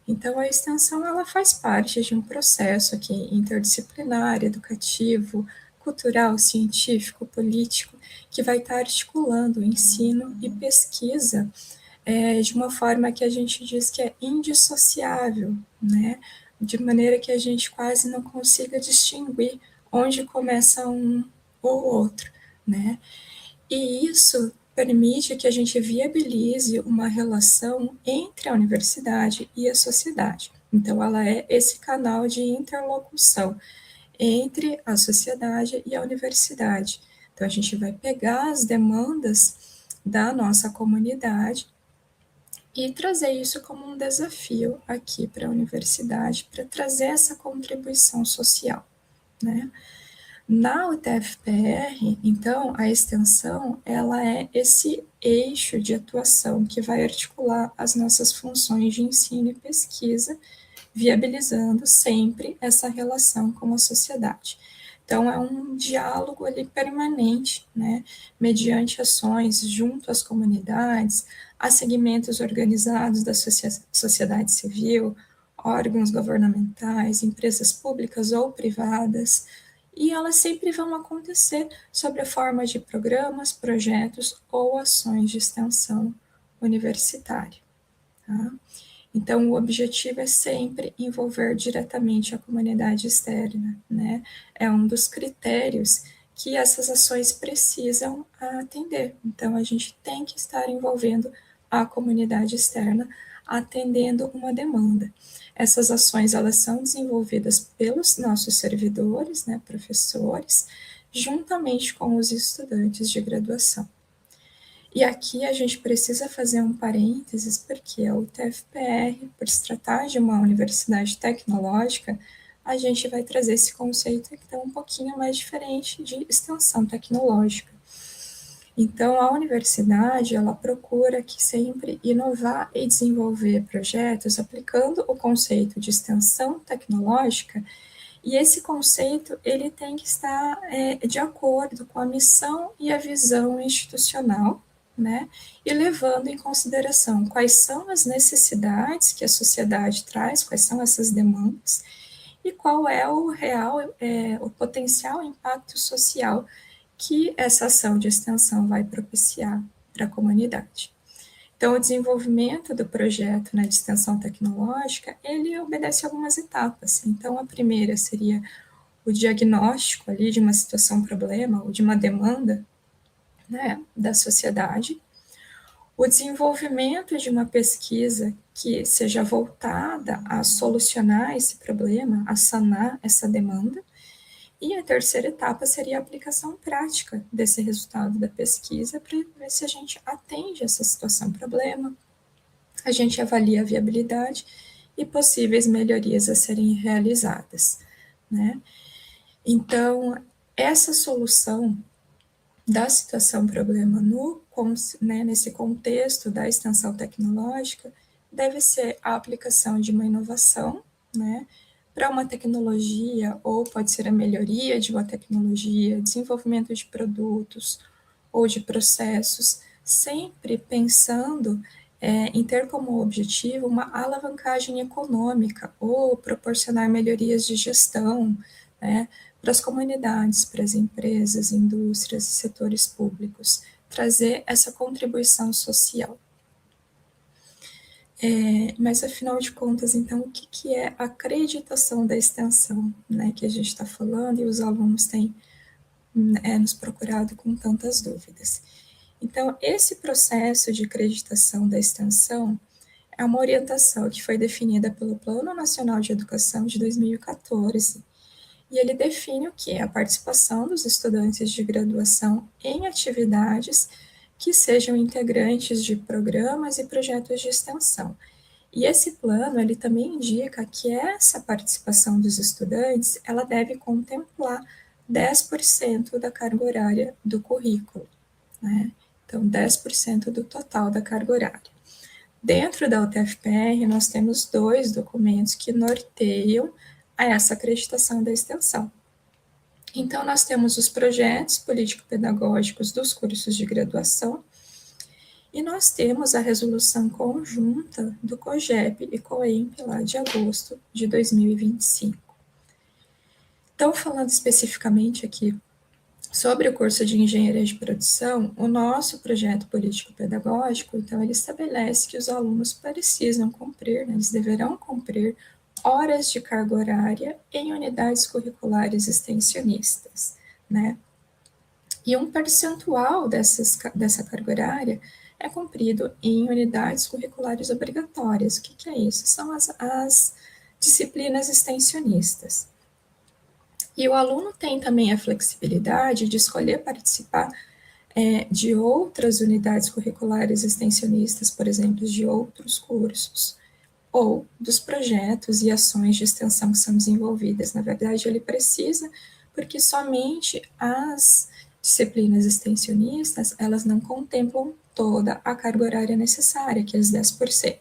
Então, a extensão, ela faz parte de um processo aqui interdisciplinar, educativo, cultural, científico, político, que vai estar articulando o ensino e pesquisa de uma forma que a gente diz que é indissociável, né? De maneira que a gente quase não consiga distinguir onde começa um ou outro, né? E isso permite que a gente viabilize uma relação entre a universidade e a sociedade. Então, ela é esse canal de interlocução entre a sociedade e a universidade. Então, a gente vai pegar as demandas da nossa comunidade e trazer isso como um desafio aqui para a universidade, para trazer essa contribuição social, né? Na UTF-PR, então, a extensão, ela é esse eixo de atuação que vai articular as nossas funções de ensino e pesquisa, viabilizando sempre essa relação com a sociedade. Então, é um diálogo ali permanente, né, mediante ações junto às comunidades, a segmentos organizados da sociedade civil, órgãos governamentais, empresas públicas ou privadas, e elas sempre vão acontecer sob a forma de programas, projetos ou ações de extensão universitária. Tá? Então, o objetivo é sempre envolver diretamente a comunidade externa, né? É um dos critérios que essas ações precisam atender. Então, a gente tem que estar envolvendo a comunidade externa, atendendo uma demanda. Essas ações, elas são desenvolvidas pelos nossos servidores, né, professores, juntamente com os estudantes de graduação. E aqui a gente precisa fazer um parênteses, porque a UTF-PR, por se tratar de uma universidade tecnológica, a gente vai trazer esse conceito que é um pouquinho mais diferente de extensão tecnológica. Então, a universidade, ela procura que sempre inovar e desenvolver projetos aplicando o conceito de extensão tecnológica, e esse conceito, ele tem que estar de acordo com a missão e a visão institucional, né? E levando em consideração quais são as necessidades que a sociedade traz, quais são essas demandas, e qual é o real, o potencial impacto social que essa ação de extensão vai propiciar para a comunidade. Então, o desenvolvimento do projeto, né, de extensão tecnológica, ele obedece a algumas etapas. Então, a primeira seria o diagnóstico ali de uma situação-problema ou de uma demanda, né, da sociedade, o desenvolvimento de uma pesquisa que seja voltada a solucionar esse problema, a sanar essa demanda, e a terceira etapa seria a aplicação prática desse resultado da pesquisa para ver se a gente atende essa situação-problema, a gente avalia a viabilidade e possíveis melhorias a serem realizadas, né? Então, essa solução da situação-problema nesse contexto da extensão tecnológica deve ser a aplicação de uma inovação, né, para uma tecnologia, ou pode ser a melhoria de uma tecnologia, desenvolvimento de produtos ou de processos, sempre pensando em ter como objetivo uma alavancagem econômica ou proporcionar melhorias de gestão, né, para as comunidades, para as empresas, indústrias e setores públicos, trazer essa contribuição social. Mas, afinal de contas, então, o que é a acreditação da extensão, né, que a gente está falando e os alunos têm nos procurado com tantas dúvidas? Então, esse processo de acreditação da extensão é uma orientação que foi definida pelo Plano Nacional de Educação de 2014, e ele define o que é a participação dos estudantes de graduação em atividades que sejam integrantes de programas e projetos de extensão. E esse plano, ele também indica que essa participação dos estudantes, ela deve contemplar 10% da carga horária do currículo, né? Então, 10% do total da carga horária. Dentro da UTF-PR, nós temos 2 documentos que norteiam a essa acreditação da extensão. Então, nós temos os projetos político-pedagógicos dos cursos de graduação e nós temos a resolução conjunta do COGEP e COEMP lá de agosto de 2025. Então, falando especificamente aqui sobre o curso de Engenharia de Produção, o nosso projeto político-pedagógico, então, ele estabelece que os alunos precisam cumprir, né, eles deverão cumprir horas de carga horária em unidades curriculares extensionistas, né? E um percentual dessa carga horária é cumprido em unidades curriculares obrigatórias. O que é isso? São as disciplinas extensionistas. E o aluno tem também a flexibilidade de escolher participar de outras unidades curriculares extensionistas, por exemplo, de outros cursos, ou dos projetos e ações de extensão que são desenvolvidas. Na verdade, ele precisa, porque somente as disciplinas extensionistas, elas não contemplam toda a carga horária necessária, que é os 10%.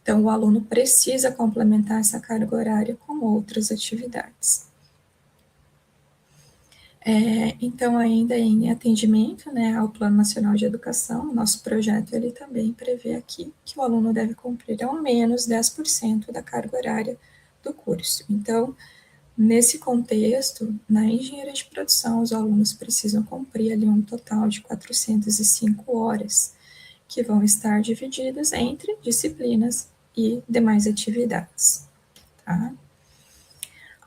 Então, o aluno precisa complementar essa carga horária com outras atividades. Então, ainda em atendimento, né, ao Plano Nacional de Educação, nosso projeto ele também prevê aqui que o aluno deve cumprir ao menos 10% da carga horária do curso. Então, nesse contexto, na engenharia de produção, os alunos precisam cumprir ali um total de 405 horas, que vão estar divididas entre disciplinas e demais atividades, tá?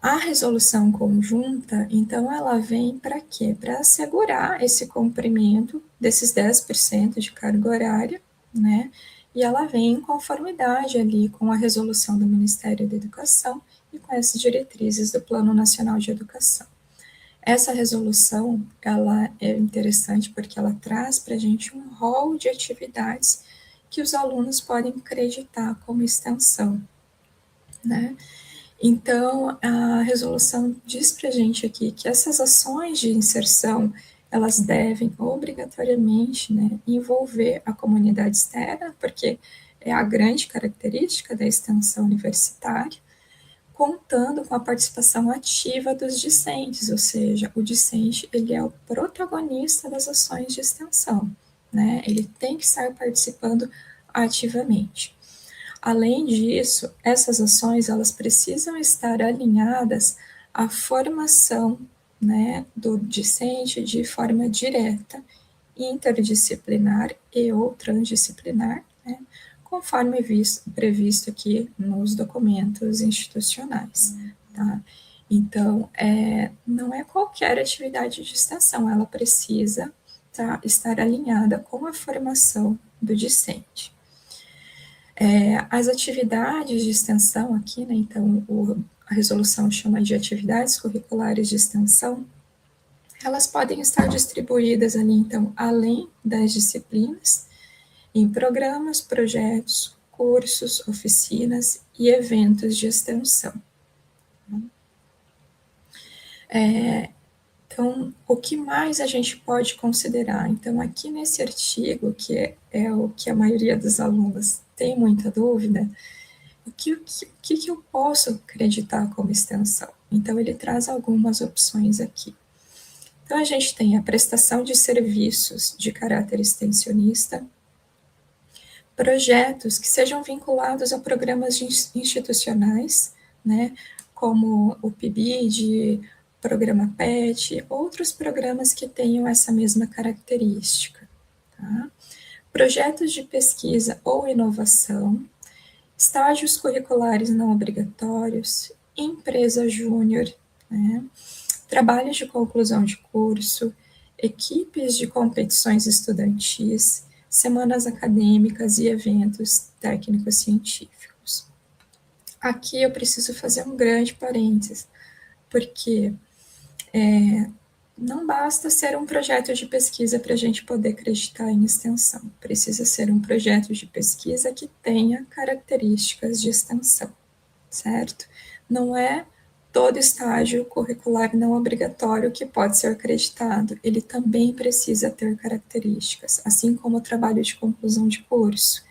A resolução conjunta, então, ela vem para quê? Para assegurar esse cumprimento desses 10% de carga horária, né? E ela vem em conformidade ali com a resolução do Ministério da Educação e com as diretrizes do Plano Nacional de Educação. Essa resolução, ela é interessante porque ela traz para a gente um rol de atividades que os alunos podem acreditar como extensão, né? Então, a resolução diz para a gente aqui que essas ações de inserção, elas devem obrigatoriamente, né, envolver a comunidade externa, porque é a grande característica da extensão universitária, contando com a participação ativa dos discentes, ou seja, o discente, ele é o protagonista das ações de extensão, né, ele tem que estar participando ativamente. Além disso, essas ações elas precisam estar alinhadas à formação, né, do discente de forma direta, interdisciplinar e ou transdisciplinar, né, conforme previsto aqui nos documentos institucionais. Tá? Então, não é qualquer atividade de extensão, ela precisa estar alinhada com a formação do discente. As atividades de extensão aqui, né, então a resolução chama de atividades curriculares de extensão, elas podem estar distribuídas ali, então, além das disciplinas, em programas, projetos, cursos, oficinas e eventos de extensão. Então, o que mais a gente pode considerar? Então, aqui nesse artigo, que é o que a maioria dos alunos tem muita dúvida, o que eu posso acreditar como extensão? Então, ele traz algumas opções aqui. Então, a gente tem a prestação de serviços de caráter extensionista, projetos que sejam vinculados a programas institucionais, né, como o PIBID, programa PET, outros programas que tenham essa mesma característica. Tá? Projetos de pesquisa ou inovação, estágios curriculares não obrigatórios, empresa júnior, né? Trabalhos de conclusão de curso, equipes de competições estudantis, semanas acadêmicas e eventos técnicos científicos. Aqui eu preciso fazer um grande parênteses, porque não basta ser um projeto de pesquisa para a gente poder acreditar em extensão, precisa ser um projeto de pesquisa que tenha características de extensão, certo? Não é todo estágio curricular não obrigatório que pode ser acreditado, ele também precisa ter características, assim como o trabalho de conclusão de curso.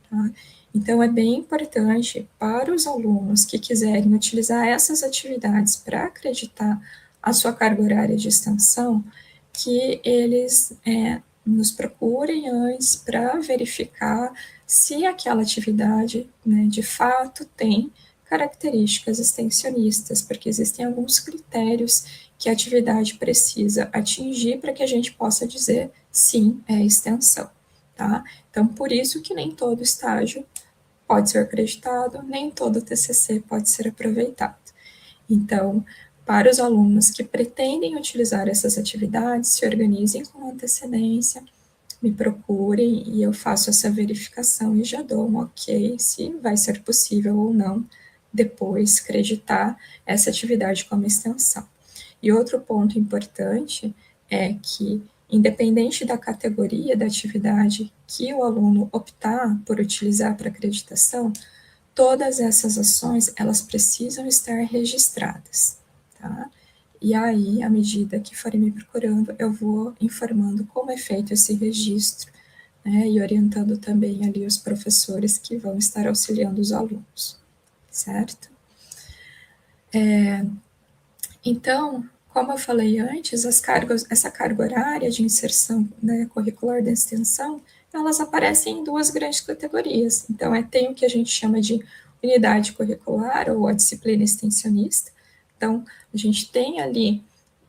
Tá? Então, é bem importante para os alunos que quiserem utilizar essas atividades para acreditar a sua carga horária de extensão, que eles nos procurem antes para verificar se aquela atividade, né, de fato tem características extensionistas, porque existem alguns critérios que a atividade precisa atingir para que a gente possa dizer sim, é extensão, tá? Então, por isso que nem todo estágio pode ser acreditado, nem todo TCC pode ser aproveitado. Então, para os alunos que pretendem utilizar essas atividades, se organizem com antecedência, me procurem e eu faço essa verificação e já dou um ok se vai ser possível ou não depois acreditar essa atividade como extensão. E outro ponto importante é que, independente da categoria da atividade que o aluno optar por utilizar para acreditação, todas essas ações, elas precisam estar registradas, tá? E aí, à medida que forem me procurando, eu vou informando como é feito esse registro, né, e orientando também ali os professores que vão estar auxiliando os alunos, certo? Então, como eu falei antes, essa carga horária de inserção, né, curricular da extensão, elas aparecem em duas grandes categorias. Então, tem o que a gente chama de unidade curricular ou a disciplina extensionista. Então, a gente tem ali,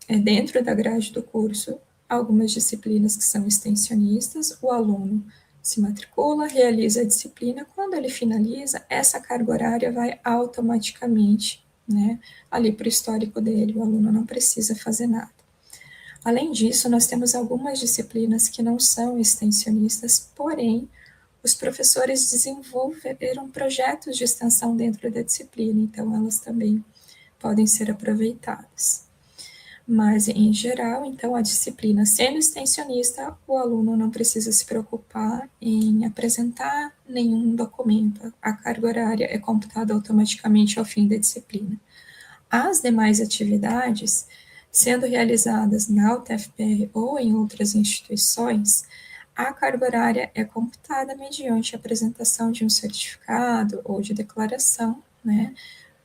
dentro da grade do curso, algumas disciplinas que são extensionistas, o aluno se matricula, realiza a disciplina, quando ele finaliza, essa carga horária vai automaticamente, né, ali para o histórico dele, o aluno não precisa fazer nada. Além disso, nós temos algumas disciplinas que não são extensionistas, porém, os professores desenvolveram projetos de extensão dentro da disciplina, então elas também podem ser aproveitadas. Mas, em geral, então, a disciplina sendo extensionista, o aluno não precisa se preocupar em apresentar nenhum documento. A carga horária é computada automaticamente ao fim da disciplina. As demais atividades, sendo realizadas na UTFPR ou em outras instituições, a carga horária é computada mediante a apresentação de um certificado ou de declaração, né,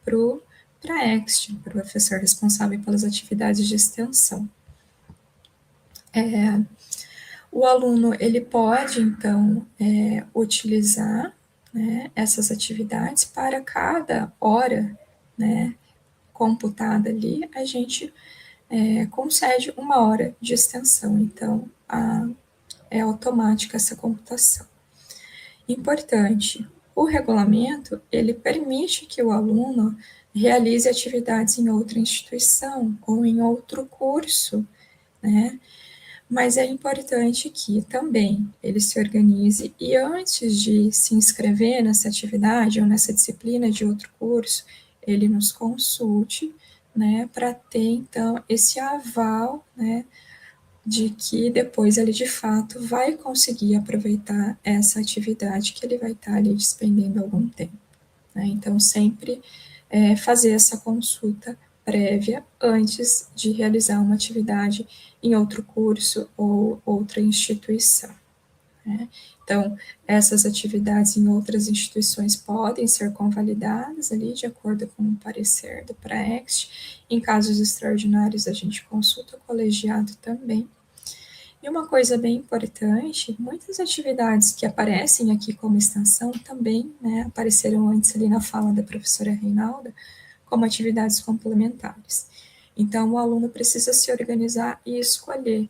para o PRAEXT, para o professor responsável pelas atividades de extensão. O aluno, ele pode, então, utilizar, né, essas atividades para cada hora, né, computada ali, a gente concede 1 hora de extensão, então, é automática essa computação. Importante, o regulamento, ele permite que o aluno realize atividades em outra instituição ou em outro curso, né? Mas é importante que também ele se organize e antes de se inscrever nessa atividade ou nessa disciplina de outro curso, ele nos consulte, né, para ter, então, esse aval, né, de que depois ele, de fato, vai conseguir aproveitar essa atividade que ele vai estar ali despendendo algum tempo, né? Então, sempre fazer essa consulta prévia antes de realizar uma atividade em outro curso ou outra instituição, né? Então, essas atividades em outras instituições podem ser convalidadas ali de acordo com o parecer do PRAEXT. Em casos extraordinários, a gente consulta o colegiado também. E uma coisa bem importante, muitas atividades que aparecem aqui como extensão também, né, apareceram antes ali na fala da professora Reinalda, como atividades complementares. Então, o aluno precisa se organizar e escolher,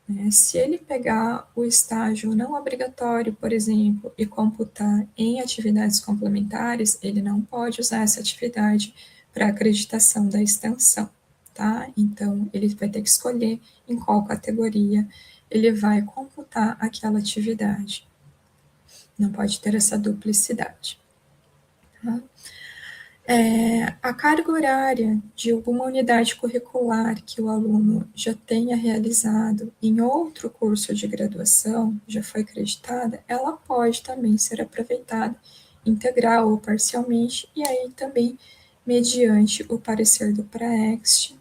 né? Se ele pegar o estágio não obrigatório, por exemplo, e computar em atividades complementares, ele não pode usar essa atividade para acreditação da extensão, tá? Então, ele vai ter que escolher em qual categoria ele vai computar aquela atividade. Não pode ter essa duplicidade, tá? A carga horária de alguma unidade curricular que o aluno já tenha realizado em outro curso de graduação, já foi acreditada, ela pode também ser aproveitada integral ou parcialmente, e aí também mediante o parecer do Praext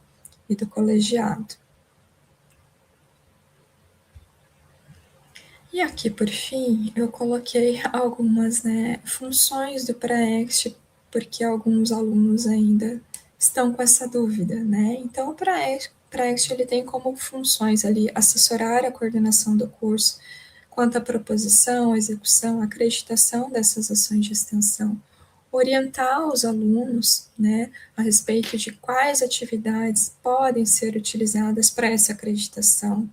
e do colegiado. E aqui, por fim, eu coloquei algumas funções do Praext, porque alguns alunos ainda estão com essa dúvida, né? Então, o Praext ele tem como funções ali assessorar a coordenação do curso quanto à proposição, execução, acreditação dessas ações de extensão, orientar os alunos, né, a respeito de quais atividades podem ser utilizadas para essa acreditação,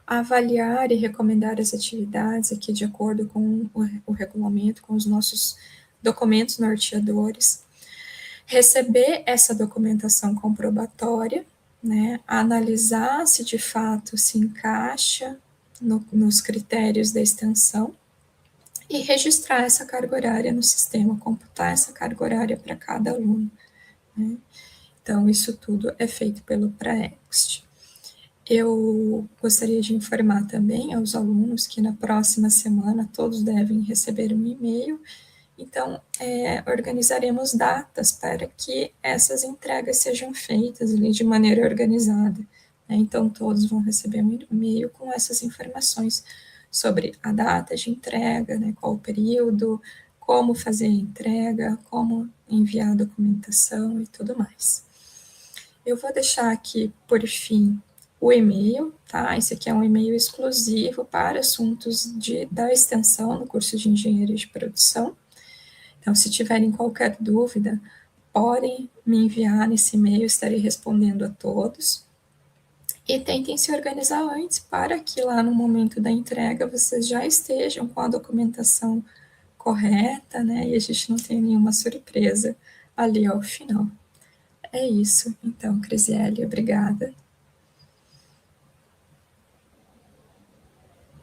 avaliar e recomendar as atividades aqui de acordo com o regulamento, com os nossos documentos norteadores, receber essa documentação comprobatória, né, analisar se de fato se encaixa nos critérios da extensão e registrar essa carga horária no sistema, computar essa carga horária para cada aluno, né. Então, isso tudo é feito pelo Praext. Eu gostaria de informar também aos alunos que na próxima semana todos devem receber um e-mail. Então, organizaremos datas para que essas entregas sejam feitas ali de maneira organizada, né? Então, todos vão receber um e-mail com essas informações sobre a data de entrega, né, qual o período, como fazer a entrega, como enviar a documentação e tudo mais. Eu vou deixar aqui, por fim, o e-mail, tá? Esse aqui é um e-mail exclusivo para assuntos da extensão no curso de Engenharia de Produção. Então, se tiverem qualquer dúvida, podem me enviar nesse e-mail, estarei respondendo a todos. E tentem se organizar antes para que lá no momento da entrega vocês já estejam com a documentação correta, né? E a gente não tenha nenhuma surpresa ali ao final. É isso, então, Crisiele, obrigada.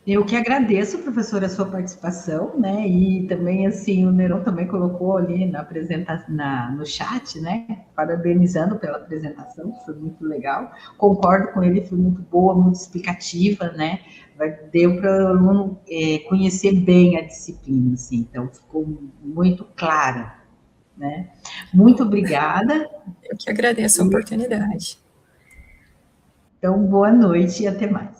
Eu que agradeço, professora, a sua participação, né? E também, assim, o Neron também colocou ali na apresentação, no chat, né? Parabenizando pela apresentação, foi muito legal. Concordo com ele, foi muito boa, muito explicativa, né? Deu para o aluno conhecer bem a disciplina, assim, então ficou muito clara, né? Muito obrigada. Eu que agradeço a oportunidade. Então, boa noite e até mais.